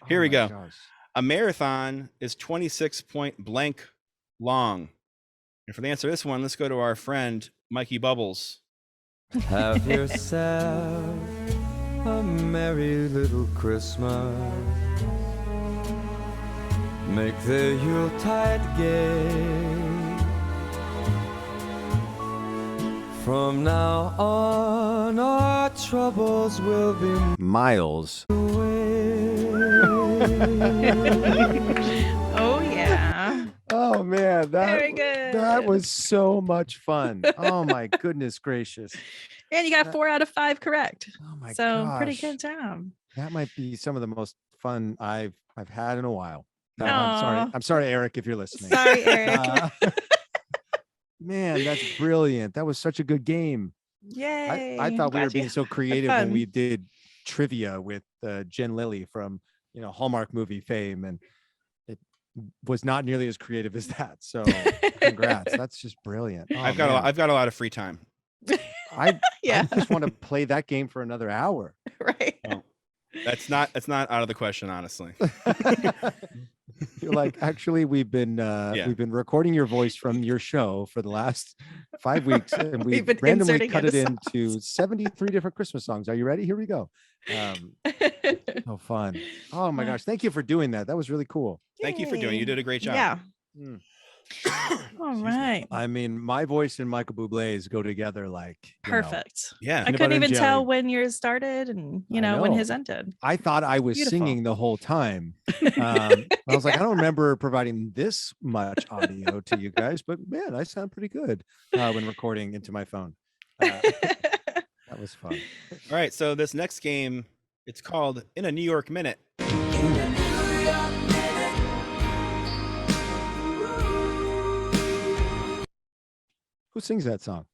Here we go. Gosh. A marathon is 26 point blank long. And for the answer to this one, let's go to our friend Mikey Bubbles. Have yourself a merry little Christmas. Make the Yuletide gay. From now on, our troubles will be Miles. Oh yeah. Oh man, Very good. That was so much fun. Oh my goodness gracious. And you got 4 out of 5 correct. Oh my So gosh. pretty good job. That might be some of the most fun I've had in a while. I'm Aw. sorry. I'm sorry, Eric, if you're listening. Sorry, Eric. Man, that's brilliant. That was such a good game. Yay. I thought we were Glad being you so creative fun. when we did trivia with Jen Lilly from Hallmark movie fame, and it was not nearly as creative as that. So congrats. That's just brilliant. Oh, I've man. got a lot of free time. I Yeah. just want to play that game for another hour. Right. That's not out of the question, honestly. You're like, actually, we've been recording your voice from your show for the last 5 weeks, and We've we've been randomly inserting cut it into into 73 different Christmas songs. Are you ready? Here we go. Oh, fun. Oh my gosh. Thank you for doing that. That was really cool. Thank you for doing it. You did a great job. Yeah. Mm. All right. I mean, my voice and Michael Bublé's go together like you know. Perfect. Yeah. I Peanut couldn't butter and even tell jelly. when yours started and I when know. his ended. I thought I was Beautiful. singing the whole time. I was like, I don't remember providing this much audio to you guys, but man, I sound pretty good when recording into my phone. That was fun. All right. So this next game, it's called "In a New York Minute." Who sings that song?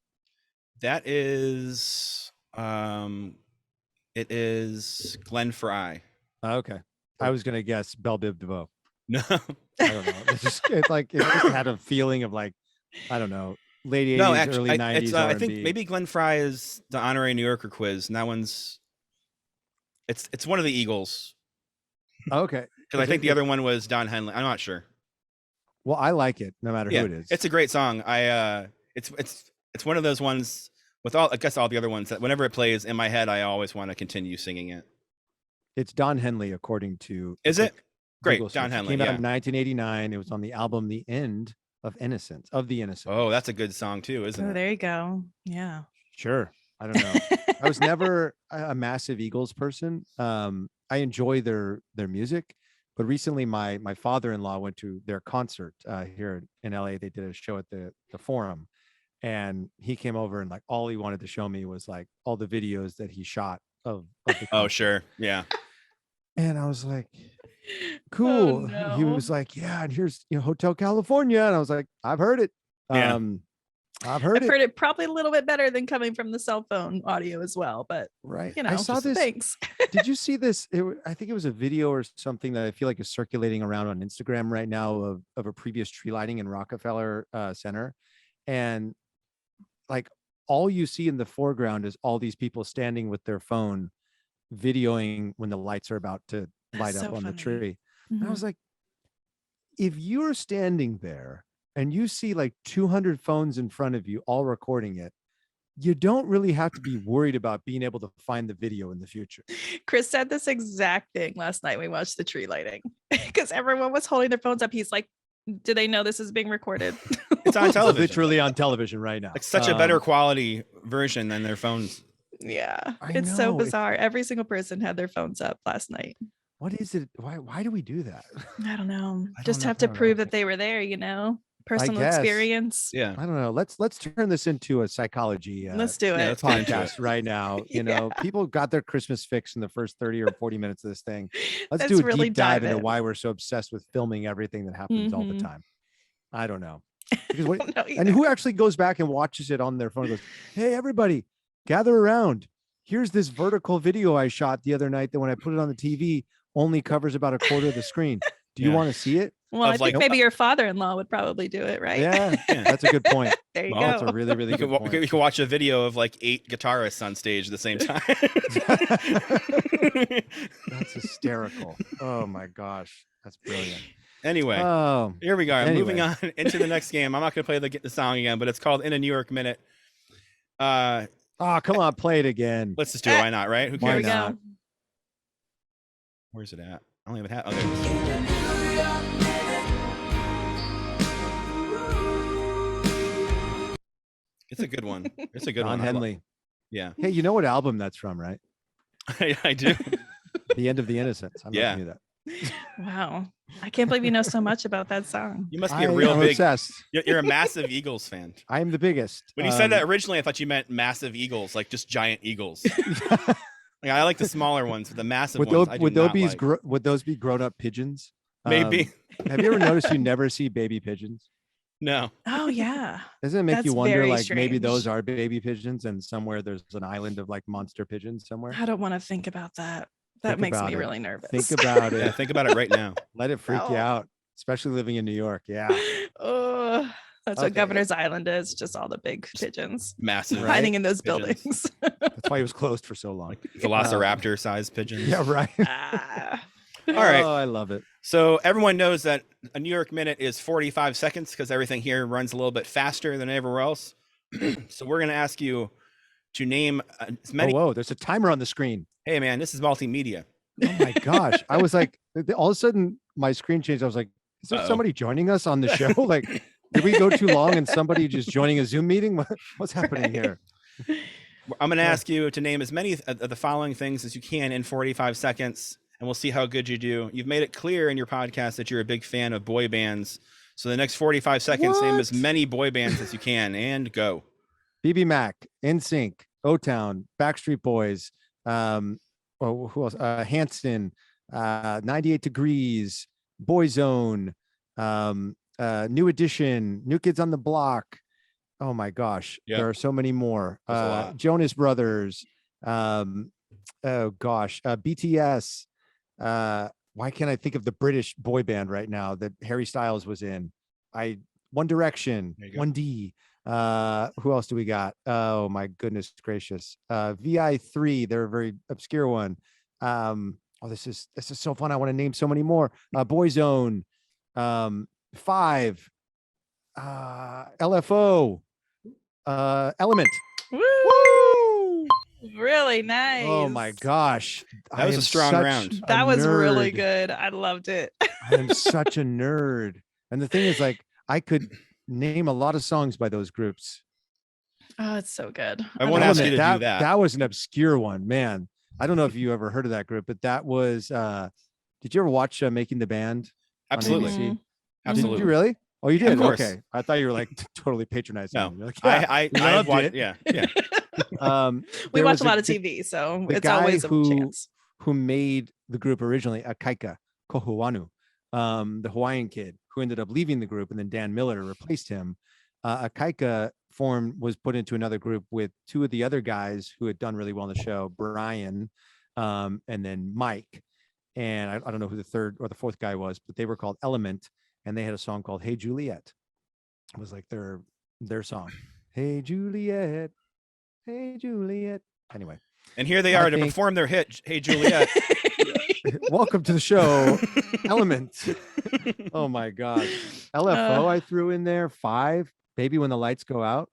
That is, it is Glenn Fry. Okay. I was gonna guess Belle Biv DeVoe. No. I don't know. It's just it just had a feeling of like, I don't know, late 80s, No, actually, early 90s it's R&B. I think maybe Glenn Fry is the honorary New Yorker quiz, and that one's it's one of the Eagles Okay. because I think the other one was Don Henley. I'm not sure. Well, I like it no matter Yeah, who it is. it's a great song. It's one of those ones with all the other ones that whenever it plays in my head, I always want to continue singing it. It's Don Henley, according to. Is it? Great, Google Don search. It Henley. came out Yeah. in 1989. It was on the album "The End of Innocence." Oh, that's a good song too, isn't Oh, it? there you go. Yeah. Sure. I don't know. I was never a massive Eagles person. I enjoy their music, but recently my father-in-law went to their concert here in LA. They did a show at the Forum, and he came over and like all he wanted to show me was like all the videos that he shot of the concert. Oh, sure. Yeah. And I was like, cool. He no. was like, yeah, and here's Hotel California, and I was like, I've heard it. Yeah. I've heard I've heard it probably a little bit better than coming from the cell phone audio as well, but Right. you know, I saw this. thanks. Did you see this? I think it was a video or something that I feel like is circulating around on Instagram right now of a previous tree lighting in Rockefeller Center. And like all you see in the foreground is all these people standing with their phone videoing when the lights are about to light That's up so on the funny. tree. And I Mhm. was like, if you're standing there and you see like 200 phones in front of you all recording it, you don't really have to be worried about being able to find the video in the future. Chris said this exact thing last night. We watched the tree lighting because everyone was holding their phones up. He's like, do they know this is being recorded? It's on It's television. literally on television right now. Like such a better quality version than their phones. Yeah. I It's so know, it's- bizarre. Every single person had their phones up last night. What is it? Why do we do that? I don't know. I Just don't know- have I to don't know. prove that they were there, personal guess. experience. Yeah. I don't know. Let's turn this into a psychology Let's do Yeah, it. let's get into podcast right now. You know, people got their Christmas fix in the first 30 or 40 minutes of this thing. Let's do a really deep dive into in. why we're so obsessed with filming everything that happens all the Mhm. time. I don't know. Because what, I don't know and either. who actually goes back and watches it on their phone and goes, hey, everybody, gather around. Here's this vertical video I shot the other night that when I put it on the TV only covers about a quarter of the screen. Do you Yeah. want to see it? Well, I of, think like- maybe your father-in-law would probably do it, right? Yeah, Yeah. that's a good point. There you Well, go. That's a really, really You good could, point. you could watch a video of like 8 guitarists on stage at the same time. That's hysterical. Oh my gosh. That's brilliant. Anyway, Oh, here we go. Moving anyway. on into the next game. I'm not going to play the song again, but it's called In a New York Minute. oh, come on, play it again. Let's just do it. Why not, right? Who Why Here we cares? not? go. Where's it at? I don't even have. Oh, there it is. It's a good one. It's a good Don one. I lo- Henley. Yeah, Hey, you know what album that's from, right? I do. The End of the Innocence. I'm Yeah. not knew that. Wow. I can't believe you know so much about that song. You must be a real I'm big. obsessed. You're a massive Eagles fan. I am the biggest. When you said that originally, I thought you meant massive eagles, like just giant eagles. Like, I like the smaller ones, but the massive would ones those, I do would those not be like. would those be grown up pigeons? Maybe. Have you ever noticed you never see baby pigeons? No. Oh yeah. Doesn't it make you That's wonder, very like maybe those strange. are baby pigeons, and somewhere there's an island of like monster pigeons somewhere? I don't want to think about that. That Think makes about me it. really nervous. Think about Yeah, it. think about it right now. Let it freak you No. out, especially living in New York. Yeah. Oh, that's Okay. what Governor's Island is. Just all the big pigeons Massive. Right. hiding in those Pigeons. buildings. That's why it was closed for so long. Like velociraptor sized pigeons. Yeah, right. Ah. All right. Oh, I love it. So everyone knows that a New York minute is 45 seconds because everything here runs a little bit faster than everywhere else. So we're going to ask you to name as many. Oh, whoa, there's a timer on the screen. Hey, man, this is multimedia. Oh my gosh. I was like, all of a sudden my screen changed. I was like, is there Uh-oh. somebody joining us on the show? Like, did we go too long and somebody just joining a Zoom meeting? What's happening here? I'm going to Yeah. ask you to name as many of the following things as you can in 45 seconds, and we'll see how good you do. You've made it clear in your podcast that you're a big fan of boy bands. So the next 45 seconds, name as What? many boy bands as you can, and go. BB Mac, NSYNC, O-Town, Backstreet Boys, oh, who else? Hanson, 98 Degrees, Boyzone, New Edition, New Kids on the Block. Oh my gosh, Yeah. there are so many more. There's a lot. Jonas Brothers, oh gosh, BTS. Why can't I think of the British boy band right now that Harry Styles was in? One Direction, There you go. 1D. Who else do we got? Oh my goodness gracious. VI3, they're a very obscure one. Oh, this is so fun. I want to name so many more. Boyzone, 5, LFO, Element. Woo! Really nice. Oh my gosh. That was a strong round. That was really nerd. good. I loved it. I am such a nerd. And the thing is, like, I could name a lot of songs by those groups. Oh, it's so good. I won't ask you to that, do that. That was an obscure one, man. I don't know if you ever heard of that group, but that was did you ever watch Making the Band? Absolutely. On Mhm. ABC? Absolutely. Did you really? Oh, you did? Of course. Okay. I thought you were like totally patronizing. No, me. You're like, yeah, I loved watched, it. yeah. We there watch was a lot of the- TV, so the it's guy always a chance. who made the group originally, Akaika Kohuanu, the Hawaiian kid who ended up leaving the group, and then Dan Miller replaced him. Akaika was put into another group with two of the other guys who had done really well in the show, Brian, and then Mike. And I don't know who the third or the fourth guy was, but they were called Element, and they had a song called Hey Juliet. It was like their song. Hey Juliet, hey Juliet. Anyway, And here they I are to think- perform their hit, Hey Juliet. welcome to the show, Element. Oh my God. LFO I threw in there. 5, Baby When the Lights Go Out.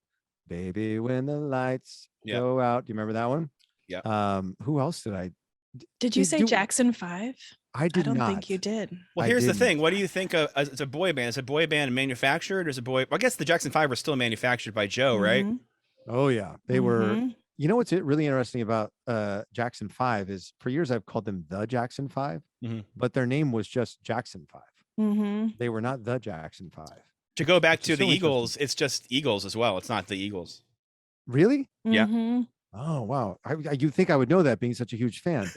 Baby When the Lights Yeah. Go Out. Do you remember that one? Yeah. Who else did I? Did you Did say you- Jackson 5? I I did don't not. think you did. Well, I here's the didn't. thing. What do you think of as a boy band? Is a boy band manufactured? Or is a boy? Well, I guess the Jackson 5 were still manufactured by Joe, right? Mhm. Oh yeah, they were. Mhm. You know what's really interesting about Jackson 5 is for years I've called them the Jackson 5, Mhm. but their name was just Jackson 5. Mhm. They were not the Jackson 5. To go back Which to is the so Eagles, it's just Eagles as well. It's not the Eagles. Really? Yeah. Mhm. Oh wow. You'd think I would know that being such a huge fan.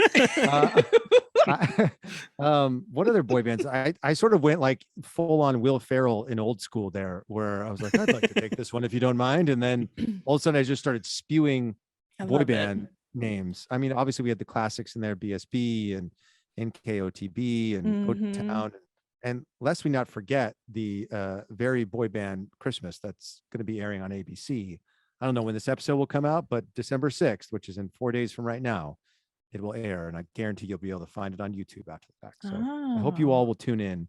What other boy bands? I sort of went like full on Will Ferrell in Old School there, where I was like, I'd like to take this one if you don't mind. And then all of a sudden I just started spewing I boy love it. band names. I mean, obviously we had the classics in there, BSB and NKOTB and Mhm. O-Town. And lest we not forget the very boy band Christmas that's going to be airing on ABC. I don't know when this episode will come out, but December 6th, which is in 4 days from right now, it will air. And I guarantee you'll be able to find it on YouTube after the fact. So I hope you Oh. all will tune in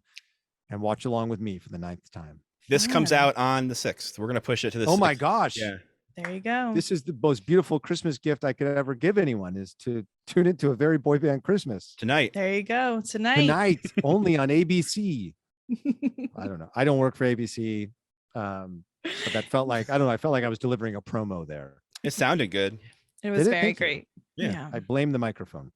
and watch along with me for the 9th time. This comes Fun. out on the 6th. We're gonna push it to the. Oh my 6th. gosh. Yeah. There you go. This is the most beautiful Christmas gift I could ever give anyone, is to tune into a very boy band Christmas Tonight. There you go. Tonight. tonight, only on ABC. I don't know. I don't work for ABC. But that felt like, I don't know. I felt like I was delivering a promo there. It sounded good. It was Did it? very Thank you. great. Yeah. I blame the microphone.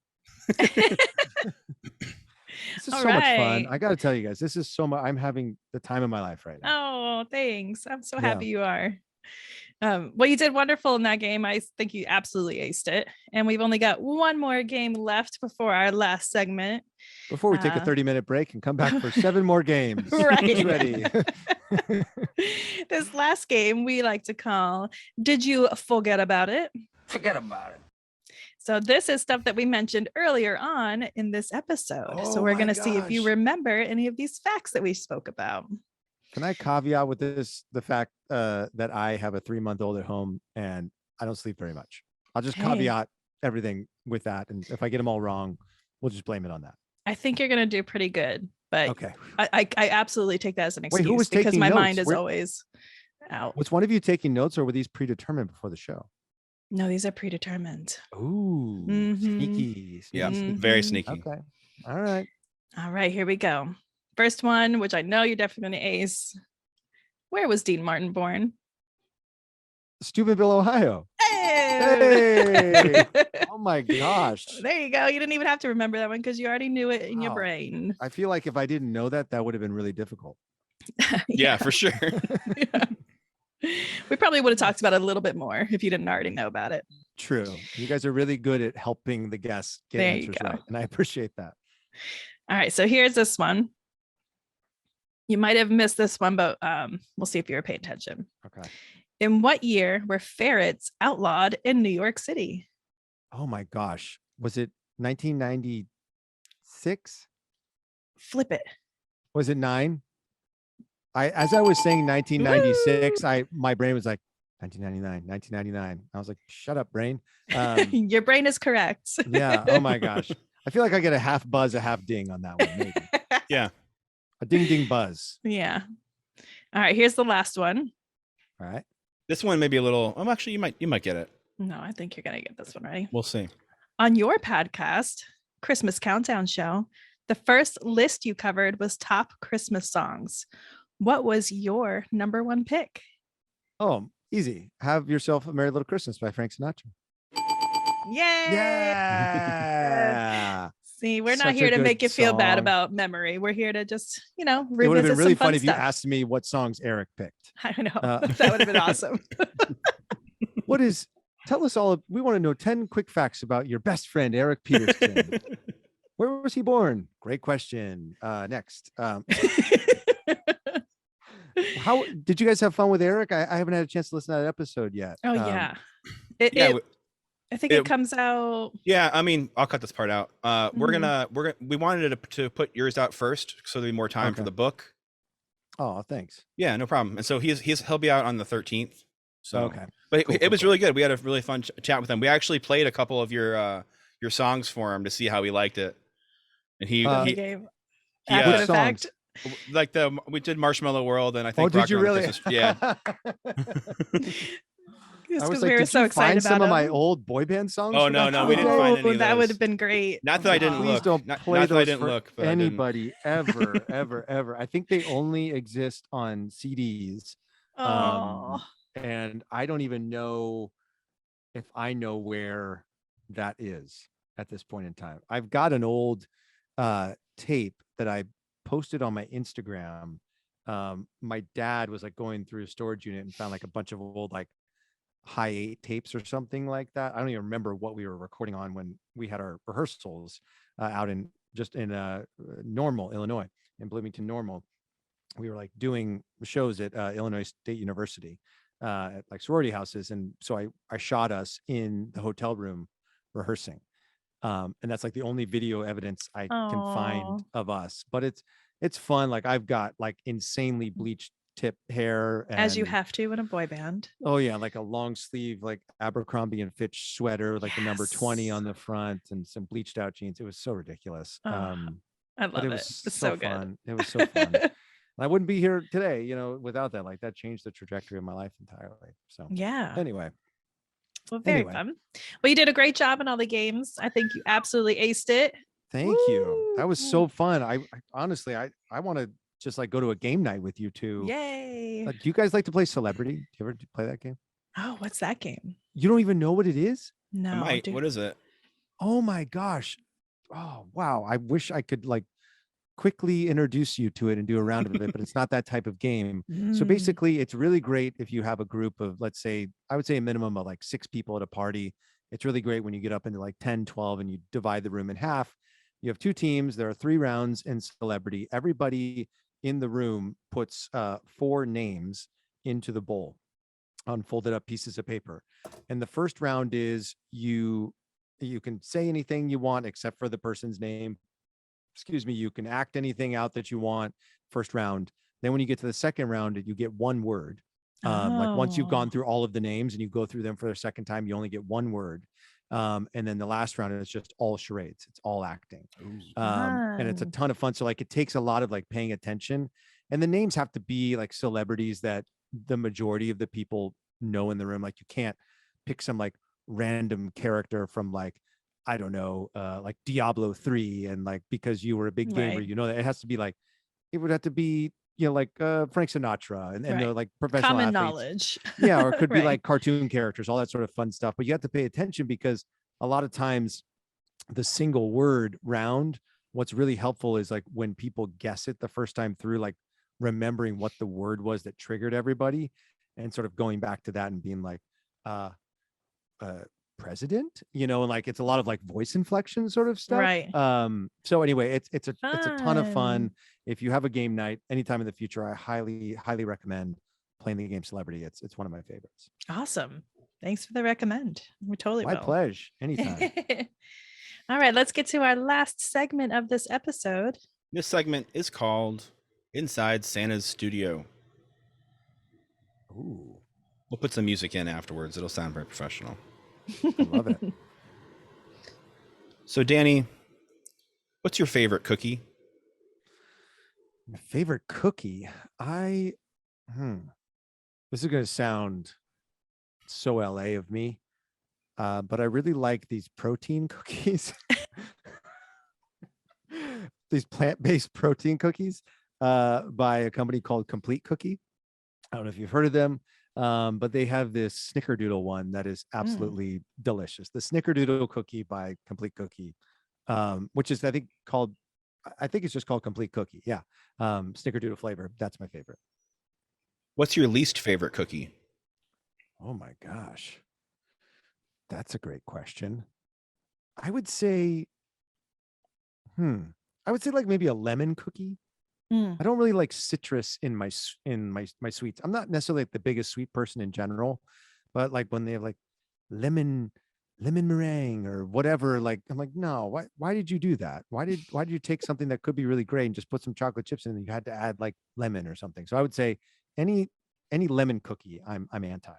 This is All so much fun. right. I got to tell you guys, this is so much. I'm having the time of my life right now. Oh, thanks. I'm so Yeah. happy you are. Well, you did wonderful in that game. I think you absolutely aced it. And we've only got one more game left before our last segment. Before we take a 30-minute break and come back for 7 more games. Right. Who's ready? This last game we like to call Did You Forget About It? Forget about it. So this is stuff that we mentioned earlier on in this episode. So Oh we're my going to see if you gosh. remember any of these facts that we spoke about. Can I caveat with this the fact that I have a 3-month-old at home and I don't sleep very much? I'll just Hey. caveat everything with that. And if I get them all wrong, we'll just blame it on that. I think you're going to do pretty good, but Okay. I absolutely take that as an Wait, excuse who was because taking my mind notes? is Where- always out. Was one of you taking notes or were these predetermined before the show? No, these are predetermined. Ooh, Mhm. sneaky. Yeah. sneaky. Very Mhm. sneaky. Okay. All right. All right, here we go. First one, which I know you're definitely going to ace. Where was Dean Martin born? Steubenville, Ohio. Hey! Oh my gosh. There you go. You didn't even have to remember that one because you already knew it in your Wow. brain. I feel like if I didn't know that, that would have been really difficult. Yeah, for sure. Yeah. We probably would have talked about it a little bit more if you didn't already know about it. True. You guys are really good at helping the guests get There you answers go. right. And I appreciate that. All right, so here's this one. You might have missed this one, but we'll see if you're paying attention. Okay. In what year were ferrets outlawed in New York City? Oh my gosh. Was it 1996? Flip it. Was it 9? as I was saying 1996, my brain was like 1999, 1999. I was like, shut up, brain. Your brain is correct. Yeah. Oh my gosh. I feel like I get a half buzz, a half ding on that one. Maybe. Yeah. A ding ding buzz. Yeah. All right. Here's the last one. All right. This one may be a little. Actually, you might get it. No, I think you're gonna get this one right. We'll see. On your podcast, Christmas Countdown Show, the first list you covered was top Christmas songs. What was your number one pick? Oh, easy. Have Yourself a Merry Little Christmas by Frank Sinatra. Yay! Yeah. See, we're Such not a here to good make you feel bad song. about memory. We're here to just, It would have revisit been really some fun funny if you stuff. asked me what songs Eric picked. I know. Uh, That would have been awesome. Tell us all. We want to know 10 quick facts about your best friend, Eric Peterson. Where was he born? Great question. Next. How did you guys have fun with Eric? I haven't had a chance to listen to that episode yet. Oh, yeah. I think it- it comes out. Yeah, I mean, I'll cut this part out. We wanted to put yours out first, so there'd be more time for Okay. the book. Oh, thanks. Yeah, no problem. And so he'll be out on the 13th. So Okay. but Cool, it was cool. really good. We had a really fun chat with him. We actually played a couple of your songs for him to see how he liked it. And he Game. yeah. After Which the songs? fact. like we did Marshmallow World, and I Oh, think did Rock you Around the really? Christmas- yeah. Just I was because like, we were did so you excited find some about of my him. old boy band songs? Oh, for no, that no, we show? didn't find any of That would those. have been great. Not that I didn't Please look. don't Not play that I those didn't for look, but I didn't. anybody ever, ever. I think they only exist on CDs. Oh, And I don't even know if I know where that is at this point in time. I've got an old tape that I posted on my Instagram. My dad was like going through a storage unit and found like a bunch of old like high 8 tapes or something like that. I don't even remember what we were recording on when we had our rehearsals out in Normal, Illinois, in Bloomington, Normal. We were like doing shows at Illinois State University at like sorority houses. And so I shot us in the hotel room rehearsing. And that's like the only video evidence I can Aw. find of us, but it's fun. Like I've got like insanely bleached tip hair. as you and- have to in a boy band. Oh yeah, like a long sleeve, like Abercrombie and Fitch sweater, with, like the number 20 on Yes. the front and some bleached out jeans. It was so ridiculous. Oh, I But love it it. was It's so good. fun. It was so fun. And I wouldn't be here today, without that. Like that changed the trajectory of my life entirely. So Yeah. anyway, Well, very anyway. fun. Well, you did a great job in all the games. I think you absolutely aced it. thank you. That was Woo. so fun. I honestly, I want to just like go to a game night with you two. Yay. Like, do you guys like to play Celebrity? Do you ever play that game? Oh, what's that game? You don't even know what it is? I No. might. dude. What is it? Oh my gosh. Oh wow. I wish I could like quickly introduce you to it and do a round of it, but it's not that type of game. So Mm. basically it's really great if you have a group of, let's say, I would say a minimum of like 6 people at a party. It's really great when you get up into like 10, 12 and you divide the room in half. You have 2 teams. There are 3 rounds in Celebrity. Everybody in the room puts 4 names into the bowl on folded up pieces of paper. And the first round is you can say anything you want except for the person's name. Excuse me. You can act anything out that you want. First round. Then when you get to the second round, you get 1 word. Like once you've gone Oh. through all of the names and you go through them for the second time, you only get 1 word. And then the last round is just all charades. It's all acting. And it's a Fun. ton of fun. So like it takes a lot of like paying attention, and the names have to be like celebrities that the majority of the people know in the room. Like you can't pick some like random character from like, I don't know, like Diablo 3. And like, because you were a big gamer, Right. that it has to be like, it would have to be, like Frank Sinatra and Right. they're like professional Common athletes. knowledge. Yeah, or it could be Right. like cartoon characters, all that sort of fun stuff. But you have to pay attention because a lot of times the single word round, what's really helpful is like when people guess it the first time through, like remembering what the word was that triggered everybody and sort of going back to that and being like, president, and like it's a lot of like voice inflection sort of stuff. Right. So anyway, it's a ton of fun. Fun. If you have a game night anytime in the future, I highly recommend playing the game Celebrity. It's one of my favorites. Awesome. Thanks for the recommend. We totally My will. pleasure. Anytime. All right, let's get to our last segment of this episode. This segment is called inside Santa's studio. Ooh, We'll put some music in afterwards. It'll sound very professional. I love it. So, Danny, what's your favorite cookie? My favorite cookie. This is going to sound so LA of me, but I really like these protein cookies. These plant-based protein cookies by a company called Complete Cookie. I don't know if you've heard of them, but they have this snickerdoodle one that is absolutely delicious. The snickerdoodle cookie by Complete Cookie, which is I think it's just called Complete Cookie. Yeah. Snickerdoodle flavor. That's my favorite. What's your least favorite cookie? Oh my gosh. That's a great question. I would say like maybe a lemon cookie. I don't really like citrus in my sweets. I'm not necessarily like the biggest sweet person in general, but like when they have like lemon meringue or whatever, like I'm like, no, why did you do that? Why did you take something that could be really great and just put some chocolate chips in and you had to add like lemon or something? So I would say any lemon cookie, I'm anti.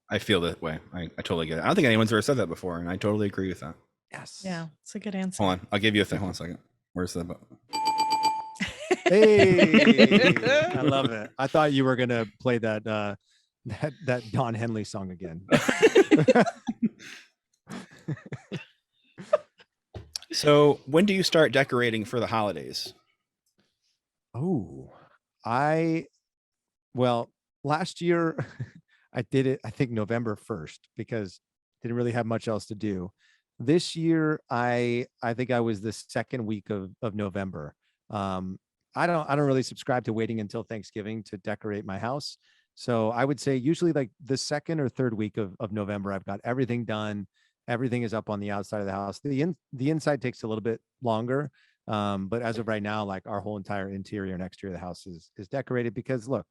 I feel that way. I totally get it. I don't think anyone's ever said that before, and I totally agree with that. Yes. Yeah, it's a good answer. Hold on, I'll give you a thing. Hold on a second. Where's the button? Hey, I love it. I thought you were gonna play that that Don Henley song again. So, when do you start decorating for the holidays? Oh, well, last year I did it, I think November 1st, because didn't really have much else to do. This year, I think I was the second week of November. I don't really subscribe to waiting until Thanksgiving to decorate my house. So I would say usually like the second or third week of November, I've got everything done. Everything is up on the outside of the house. The inside takes a little bit longer. But as of right now, like our whole entire interior and exterior of the house is decorated because look,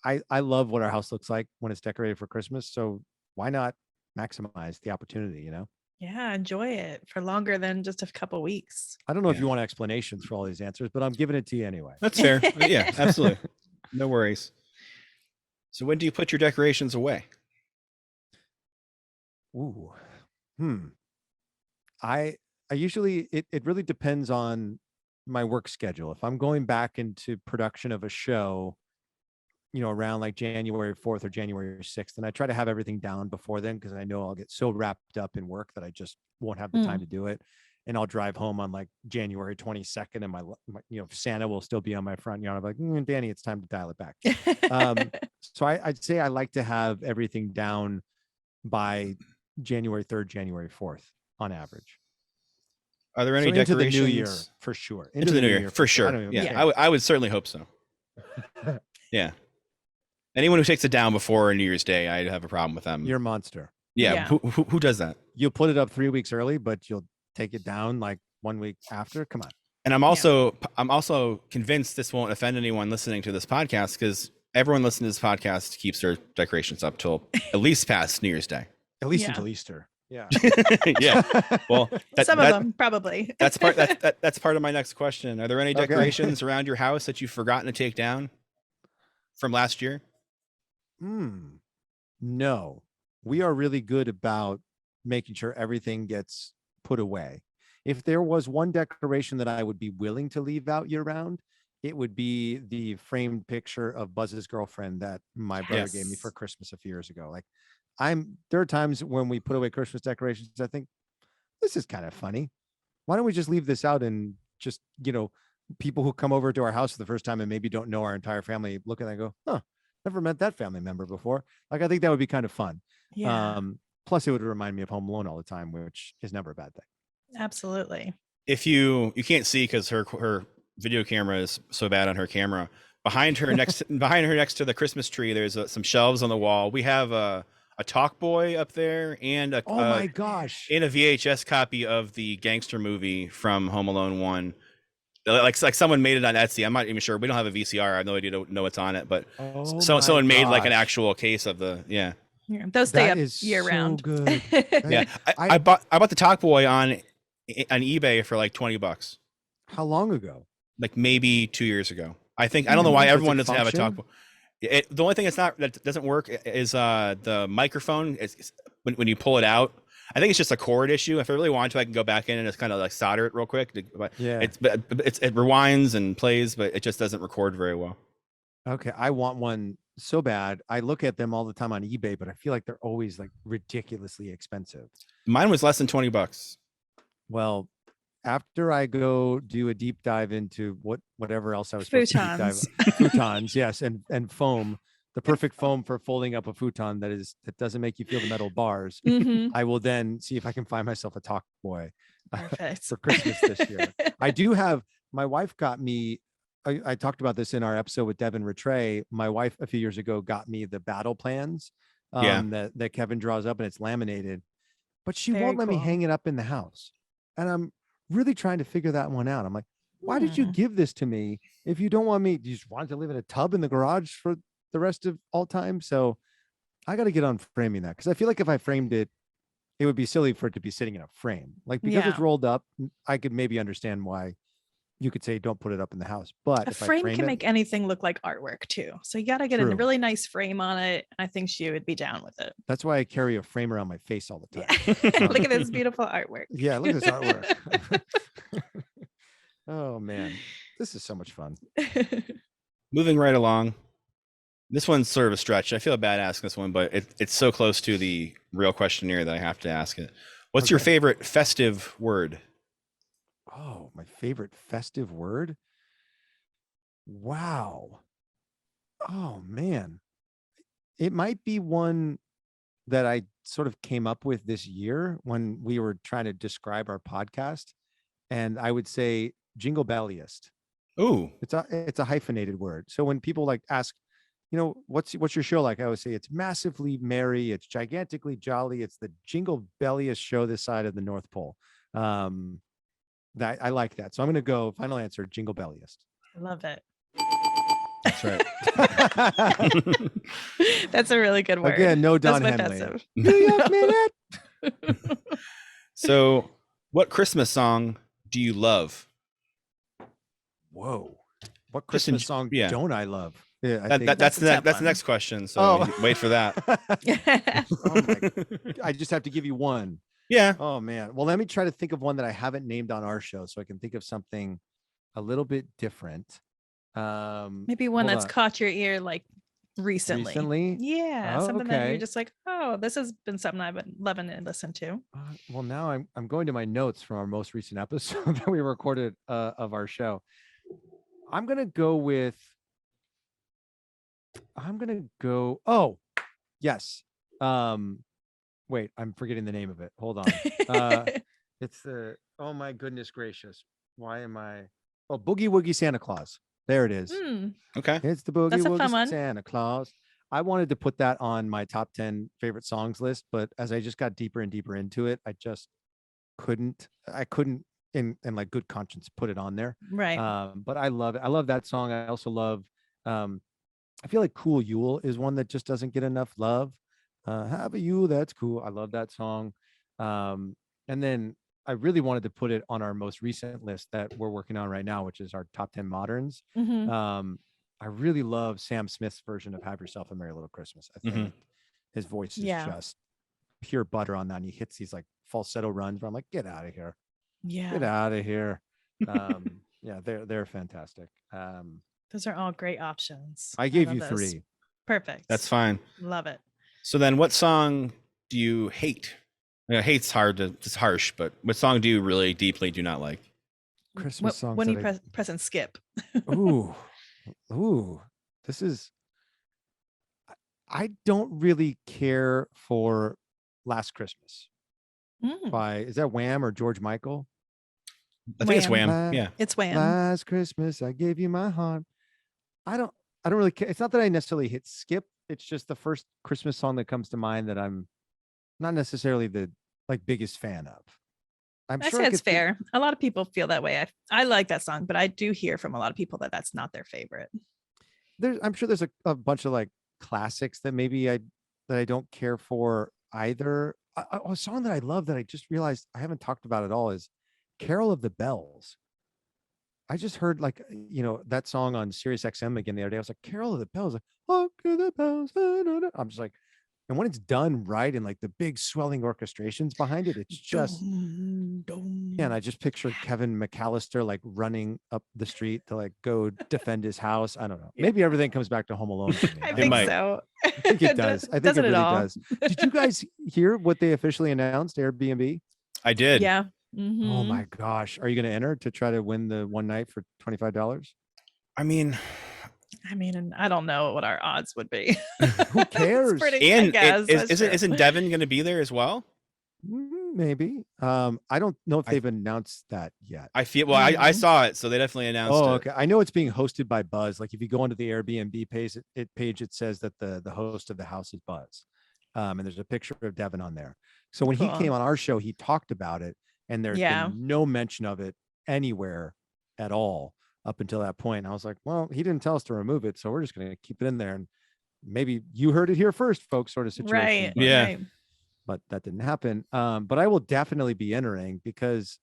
I love what our house looks like when it's decorated for Christmas. So why not maximize the opportunity, you know? Yeah, enjoy it for longer than just a couple weeks. I don't know if you want explanations for all these answers, but I'm giving it to you anyway. That's fair. Yeah, absolutely. No worries. So when do you put your decorations away? Ooh. I usually it really depends on my work schedule. If I'm going back into production of a show, you know, around like January 4th or January 6th, and I try to have everything down before then because I know I'll get so wrapped up in work that I just won't have the time to do it. And I'll drive home on like January 22nd and my you know, Santa will still be on my front yard. I'm like, Danny, it's time to dial it back. So I'd say I like to have everything down by January 3rd, January 4th on average. Are there any So decorations? into the new year for sure. Into the new year for sure. Yeah, I would certainly hope so. Yeah. Anyone who takes it down before New Year's Day, I'd have a problem with them. You're a monster. Yeah. Who does that? You'll put it up 3 weeks early, but you'll take it down like 1 week after. Come on. And I'm also convinced this won't offend anyone listening to this podcast because everyone listening to this podcast keeps their decorations up till at least past New Year's Day. At least until Easter. Yeah. Yeah. Well, some of them probably. That's part of my next question. Are there any decorations around your house that you've forgotten to take down from last year? No, we are really good about making sure everything gets put away. If there was one decoration that I would be willing to leave out year round, it would be the framed picture of Buzz's girlfriend that my brother gave me for Christmas a few years ago. Like there are times when we put away Christmas decorations, I think this is kind of funny. Why don't we just leave this out and just, you know, people who come over to our house for the first time and maybe don't know our entire family look at that and go, huh, never met that family member before. Like, I think that would be kind of fun. Yeah. Plus it would remind me of Home Alone all the time, which is never a bad thing. Absolutely. If you can't see because her video camera is so bad on her camera, behind her next to the Christmas tree, there's some shelves on the wall. We have a talk boy up there and oh my gosh, and a VHS copy of the gangster movie from Home Alone 1. Like someone made it on Etsy. I'm not even sure. We don't have a VCR. I have no idea to know what's on it, but someone made like an actual case of the Those stay up is year round. Good. Yeah. I bought the talk boy on eBay for like $20. How long ago? like maybe 2 years ago. I think I Hmm. don't know why Does it everyone doesn't have a function? talk. The only thing that doesn't work is the microphone. When you pull it out. I think it's just a cord issue. If I really want to, I can go back in and just kind of like solder it real quick. But Yeah. it rewinds and plays, but it just doesn't record very well. Okay, I want one so bad. I look at them all the time on eBay, but I feel like they're always like ridiculously expensive. Mine was less than $20. Well, after I go do a deep dive into whatever else I was supposed to deep dive, futons, yes, and foam, the perfect foam for folding up a futon that doesn't make you feel the metal bars. Mhm. I will then see if I can find myself a talk boy Perfect. for Christmas this year. I do have, my wife got me, I talked about this in our episode with Devin Rattray. My wife a few years ago got me the battle plans Yeah. that Kevin draws up, and it's laminated, but she Very won't let me cool. hang it up in the house. And I'm really trying to figure that one out. I'm like, why did you Hmm. give this to me if you don't want me? Do you just want to live in a tub in the garage for the rest of all time? So I got to get on framing that, because I feel like if I framed it, it would be silly for it to be sitting in a frame. Like, because it's Yeah. rolled up, I could maybe understand why you could say don't put it up in the house. But A if I frame frame can it, make anything look like artwork too. So you got to get a True. really nice frame on it. I think she would be down with it. that's why I carry a frame around my face all the Yeah. time. Look at this beautiful artwork. Yeah, look at this artwork. Oh man, this is so much fun. Moving right along. This one's sort of a stretch. I feel bad asking this one, but it's so close to the real questionnaire that I have to ask it. What's your Okay. favorite festive word? Oh, my favorite festive word. Wow. Oh man. It might be one that I sort of came up with this year when we were trying to describe our podcast. And I would say jingle belliest. Ooh, It's a hyphenated word. So when people like ask, what's your show like? I always say it's massively merry, it's gigantically jolly, it's the jingle belliest show this side of the North Pole. That I like that. So I'm gonna go final answer, jingle belliest. I love it. that's right. That's a really good word. Again, no That's Don my Henley. festive. New York Minute. So, what Christmas song do you love? Whoa. What Just in- Christmas song yeah. don't I love? Yeah, I That, think that, that's a the tough that's the one. next question. So Oh. wait for that. Oh my, I just have to give you one. Yeah. Oh man. Well, let me try to think of one that I haven't named on our show so I can think of something a little bit different. Maybe one hold that's on. caught your ear like recently. Recently? Yeah. Oh, Something that you're okay. just like, oh, this has been something I've been loving to listen to. Well, now I'm going to my notes from our most recent episode that we recorded of our show. I'm gonna go. Oh, yes. Wait, I'm forgetting the name of it. Hold on. It's the. Oh my goodness gracious! Why am I? Oh, Boogie Woogie Santa Claus. There it is. Hmm. Okay. It's the Boogie That's a fun Woogie one. Santa Claus. I wanted to put that on my top 10 favorite songs list, but as I just got deeper and deeper into it, I just couldn't. I couldn't, in like good conscience, put it on there. Right. But I love it. I love that song. I also love. I feel like Cool Yule is one that just doesn't get enough love. Have a Yule, that's cool. I love that song. And then I really wanted to put it on our most recent list that we're working on right now, which is our top 10 moderns. Mhm. I really love Sam Smith's version of Have Yourself a Merry Little Christmas. I think his voice is Yeah. just pure butter on that. And he hits these like falsetto runs where I'm like, get out of here. Yeah. Get out of here. Yeah, they're fantastic. Those are all great options. I gave love you those. 3. Perfect. That's fine. Love it. So then, what song do you hate? Hate's hard to. It's harsh, but what song do you really deeply do not like? Christmas songs. When you that press and skip. Ooh, this is. I don't really care for Last Christmas Mm, is that Wham or George Michael? I think it's Wham. Wham. Yeah. It's Wham. Last Christmas, I gave you my heart. I don't really care. It's not that I necessarily hit skip. It's just the first Christmas song that comes to mind that I'm not necessarily the biggest fan of. I'm I sure say I it's could think- fair. A lot of people feel that way. I like that song, but I do hear from a lot of people that that's not their favorite. I'm sure there's a bunch of like classics that maybe I don't care for either. A song that I love that I just realized I haven't talked about at all is Carol of the Bells. I just heard like, that song on Sirius XM again the other day. I was like, Carol of the Bells, like, oh, the bells. I'm just like, and when it's done right and like the big swelling orchestrations behind it, it's just, yeah. And I just pictured Kevin McAllister like running up the street to like go defend his house. I don't know. Maybe everything comes back to Home Alone for me. I don't think know. might. so. I think it does. I think it Doesn't really it all? does. Did you guys hear what they officially announced? Airbnb. I did. Yeah. Oh Mhm. my gosh. Are you going to enter to try to win the one night for $25? I mean, I mean, and I don't know what our odds would be. Who It's cares? pretty, I and guess, that's true. isn't Devin going to be there as well? Maybe. I don't know if I- they've announced that yet. I feel I Mhm. saw it, so they definitely announced Oh, it. okay. I know it's being hosted by Buzz. Like if you go onto the Airbnb page, it says that the host of the house is Buzz. And there's a picture of Devin on there. So when he Cool. came on our show, he talked about it, and there's Yeah. been no mention of it anywhere at all up until that point. And I was like, well, he didn't tell us to remove it, so we're just going to keep it in there. And maybe you heard it here first, folks, sort of situation. Right. But, Yeah. Right. but that didn't happen. But I will definitely be entering because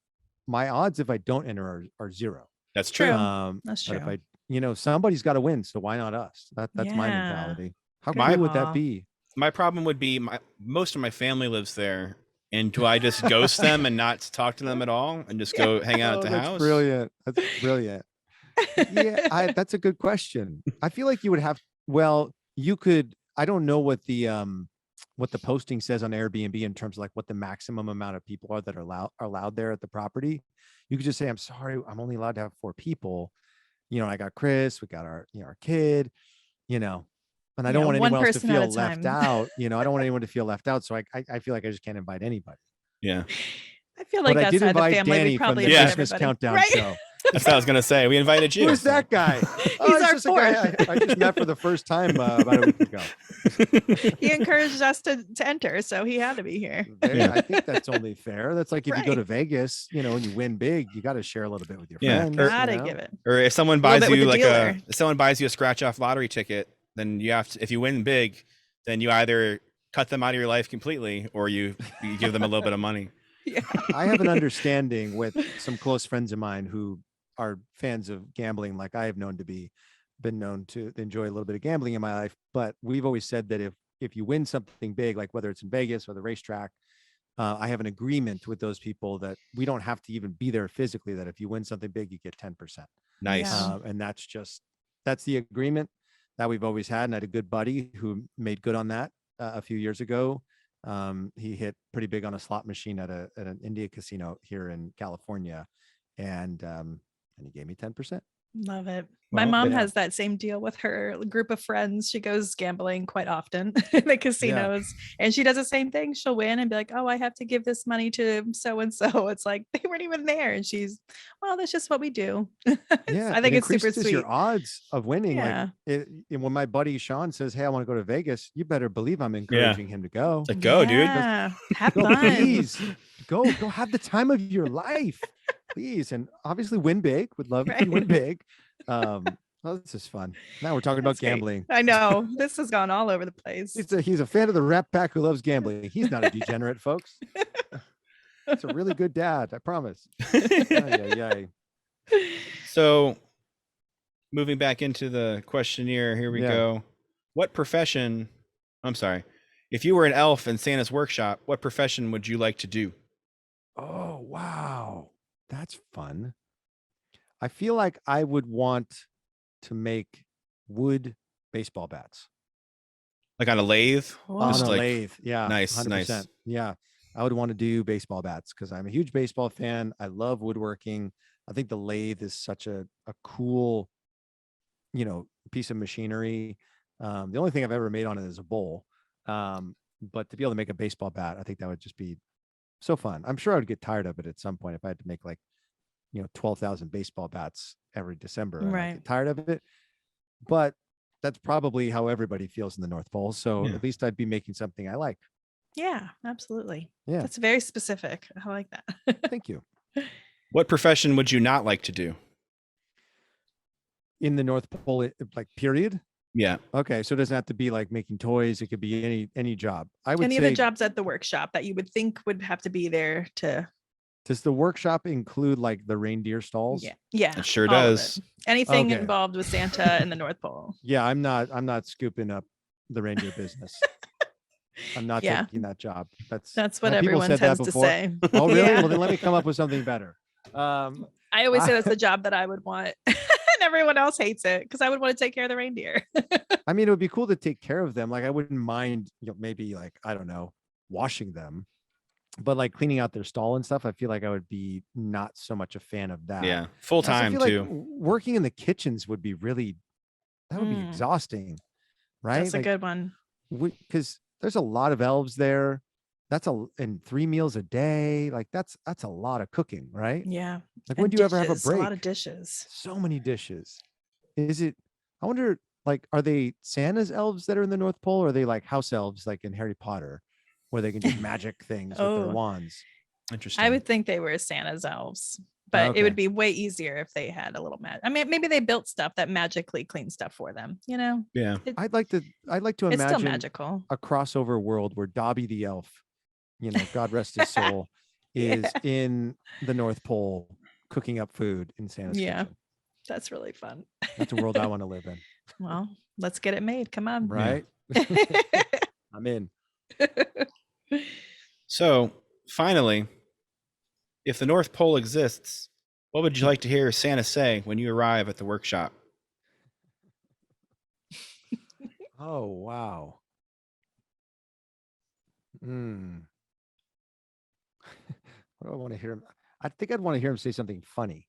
my odds if I don't enter are zero. That's true. True. That's But if true. I, somebody's got to win, so why not us? That's my Yeah. mentality. How Good cool would that call. be? My problem would be most of my family lives there, and do I just ghost them and not talk to them at all, and just go hang out at the that's house? brilliant. That's brilliant. Yeah, that's a good question. I feel like you would have. Well, you could. I don't know what the posting says on Airbnb in terms of like what the maximum amount of people are that are allowed there at the property. You could just say, "I'm sorry, I'm only allowed to have 4 people." I got Chris, we got our our kid. And I don't Yeah, want one anyone else to person at a feel left time. out. I don't want anyone to feel left out. So I feel like I just can't invite anybody. Yeah, I feel like But I that's did the invite family. Danny We from probably the Yeah. invite Christmas everybody. countdown Right? show. that's what I was gonna say. We invited you. Who's that guy? He's our just a guy I just met for the first time about a week ago. He encouraged us to enter, so he had to be here. I think that's only fair. That's like if you go Right. to Vegas, and you win big, you got to share a little bit with your Yeah, friends. Gotta give it. Or if someone A little buys bit with you the like dealer. if someone buys you a scratch off lottery ticket, then you have to. If you win big, then you either cut them out of your life completely, or you give them a little bit of money. Yeah. I have an understanding with some close friends of mine who are fans of gambling, like I have been known to enjoy a little bit of gambling in my life. But we've always said that if you win something big, like whether it's in Vegas or the racetrack, I have an agreement with those people that we don't have to even be there physically. That if you win something big, you get 10%. Nice. Yeah. And that's the agreement that we've always had. And I had a good buddy who made good on that a few years ago. He hit pretty big on a slot machine at an India casino here in California, and he gave me 10%. Love it. My Well, mom yeah. has that same deal with her group of friends. She goes gambling quite often in the casinos, and she does the same thing. She'll win and be like, "Oh, I have to give this money to so and so." It's like they weren't even there, and she's, "Well, that's just what we do." Yeah, I think it it's super increases sweet. your odds of winning. Yeah. Like when my buddy Sean says, "Hey, I want to go to Vegas," you better believe I'm encouraging him to go. It's like, go, dude. Yeah. Have Go, fun. please, go have the time of your life, please, and obviously win big. Would love if you win Right. big. Well, this is fun. Now we're talking about That's great. gambling. I know this has gone all over the place. He's a fan of the Rat Pack who loves gambling. He's not a degenerate, folks. It's a really good dad, I promise. Ay. So, moving back into the questionnaire, here we Yeah. go. What profession? I'm sorry. If you were an elf in Santa's workshop, what profession would you like to do? Oh, wow. That's fun. I feel like I would want to make wood baseball bats. Like on a lathe? Wow. Just On a like- lathe. Yeah. Nice, 100%. nice. Yeah. I would want to do baseball bats because I'm a huge baseball fan. I love woodworking. I think the lathe is such a cool, piece of machinery. The only thing I've ever made on it is a bowl. But to be able to make a baseball bat, I think that would just be so fun. I'm sure I would get tired of it at some point if I had to make 12,000 baseball bats every December. I might Right. get tired of it. But that's probably how everybody feels in the North Pole. So Yeah. at least I'd be making something I like. Yeah, absolutely. Yeah. That's very specific. I like that. Thank you. What profession would you not like to do? In the North Pole, period. Yeah. Okay. So it doesn't have to be like making toys. It could be any job. I would Any say of the jobs at the workshop that you would think would have to be there to Does the workshop include like the reindeer stalls? Yeah. It sure all of does. it. Anything Okay. involved with Santa and the North Pole. Yeah, I'm not scooping up the reindeer business. I'm not Yeah. taking that job. That's what have people everyone said that tends to before? say. Oh, really? Yeah. Well, then let me come up with something better. I always say that's the job that I would want. And everyone else hates it because I would want to take care of the reindeer. I mean, it would be cool to take care of them. Like, I wouldn't mind, maybe like, I don't know, washing them, but like cleaning out their stall and stuff. I feel like I would be not so much a fan of that. Yeah, full I also time feel too. like working in the kitchens would be really, that would be exhausting, right? That's a good one. Because there's a lot of elves there. And 3 meals a day. Like that's a lot of cooking, right? Yeah. Like, when do you ever have a dishes, break? A lot of dishes. So many dishes. I wonder, like, are they Santa's elves that are in the North Pole, or are they like house elves like in Harry Potter, where they can do magic things with their wands? Interesting. I would think they were Santa's elves, but it would be way easier if they had a little I mean, maybe they built stuff that magically cleans stuff for them, Yeah. I'd like to it's still imagine magical. a crossover world where Dobby the elf, God rest his soul, is in the North Pole cooking up food in Santa's kitchen. That's really fun. That's a world I want to live in. Well, let's get it made. Come on. Right? I'm in. So finally, if the North Pole exists, what would you like to hear Santa say when you arrive at the workshop? Oh, wow. What do I want to hear him? I think I'd want to hear him say something funny.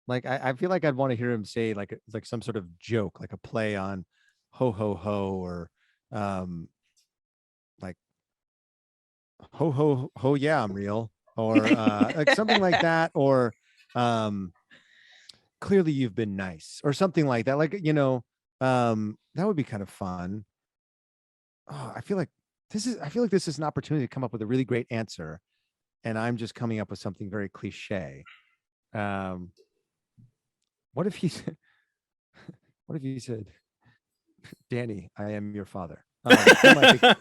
Like, I feel like I'd want to hear him say like some sort of joke, like a play on ho ho ho, or like ho ho ho, yeah, I'm real, or like something like that, or clearly you've been nice, or something like that. Like, that would be kind of fun. Oh, I feel like this is an opportunity to come up with a really great answer, and I'm just coming up with something very cliche. What if he said, Danny, I am your father? That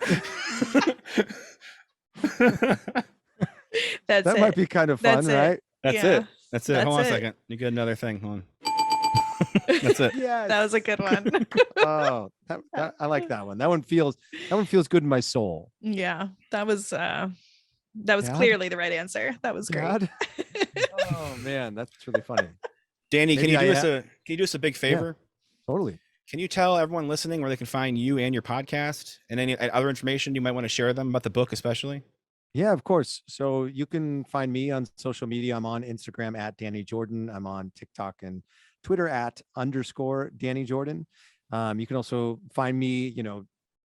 might be kind of fun, right? That's it. That's it. Hold on a second. You get another thing. Hold on. That's it. Yeah, That was a good one. Oh, I like that one. That one feels good in my soul. Yeah, that was Dad? clearly the right answer. That was great. Dad? Oh man, that's really funny. Danny, Maybe can you do us a big favor? Totally. Can you tell everyone listening where they can find you and your podcast, and any other information you might want to share with them about the book, especially? Yeah, of course. So you can find me on social media. I'm on Instagram at Danny Jordan. I'm on TikTok and Twitter at _Danny Jordan. You can also find me,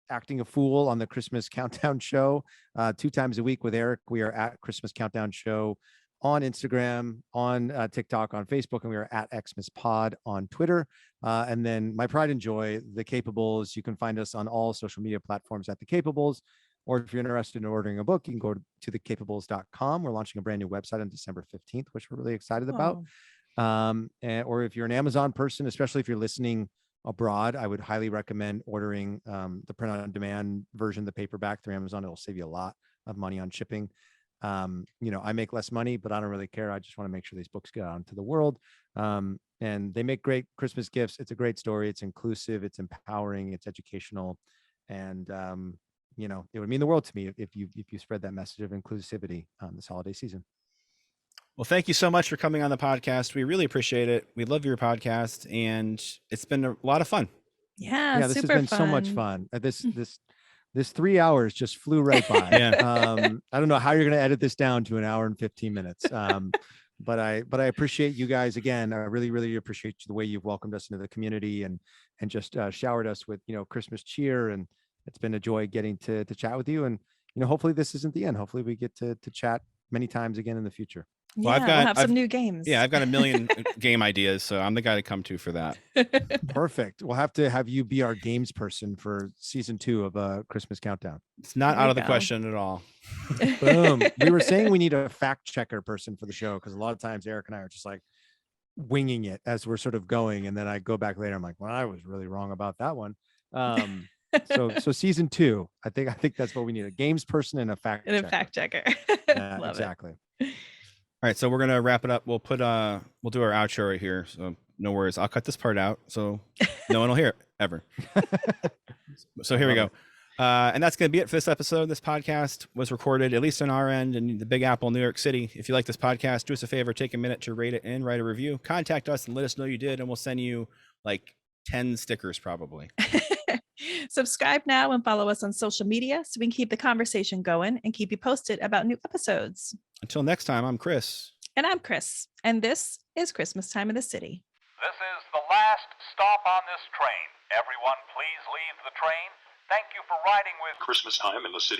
acting a fool on the Christmas Countdown Show 2 times a week with Eric. We are at Christmas Countdown Show on Instagram, on TikTok, on Facebook, and we are at Xmas Pod on Twitter. And then my pride and joy, The Capables. You can find us on all social media platforms at The Capables. Or if you're interested in ordering a book, you can go to thecapables.com. We're launching a brand new website on December 15th, which we're really excited about. Or if you're an Amazon person, especially if you're listening abroad, I would highly recommend ordering the print on demand version, the paperback, through Amazon. It'll save you a lot of money on shipping. I make less money, but I don't really care. I just want to make sure these books get out into the world. And they make great Christmas gifts. It's a great story. It's inclusive, it's empowering, it's educational. And, it would mean the world to me if you spread that message of inclusivity this holiday season. Well, thank you so much for coming on the podcast. We really appreciate it. We love your podcast, and it's been a lot of fun. Yeah, this has super been fun. so much fun. This 3 hours just flew right by. Yeah. I don't know how you're going to edit this down to 1 hour and 15 minutes. But I appreciate you guys again. I really, really appreciate the way you've welcomed us into the community and just showered us with, Christmas cheer. And it's been a joy getting to chat with you. And, hopefully this isn't the end. Hopefully we get to chat many times again in the future. Well, We'll have some new games. Yeah, I've got a million game ideas, so I'm the guy to come to for that. Perfect. We'll have to have you be our games person for season 2 of Christmas Countdown. It's not There out you of the go. question at all. Boom. We were saying we need a fact checker person for the show, because a lot of times Eric and I are just like winging it as we're sort of going, and then I go back later, I'm like, well, I was really wrong about that one. So season 2, I think that's what we need: a games person and a fact And a checker. fact checker. Yeah, Love exactly. it. right, so we're gonna wrap it up. We'll do our outro right here. So no worries. I'll cut this part out so no one will hear it ever. So here we go. And that's going to be it for this episode. This podcast was recorded, at least on our end, in the Big Apple, New York City. If you like this podcast, do us a favor, take a minute to rate it and write a review. Contact us and let us know you did, and we'll send you like 10 stickers probably. Subscribe now and follow us on social media so we can keep the conversation going and keep you posted about new episodes. Until next time, I'm Chris. And I'm Chris, and this is Christmas Time in the City. This is the last stop on this train. Everyone, please leave the train. Thank you for riding with Christmas Time in the City.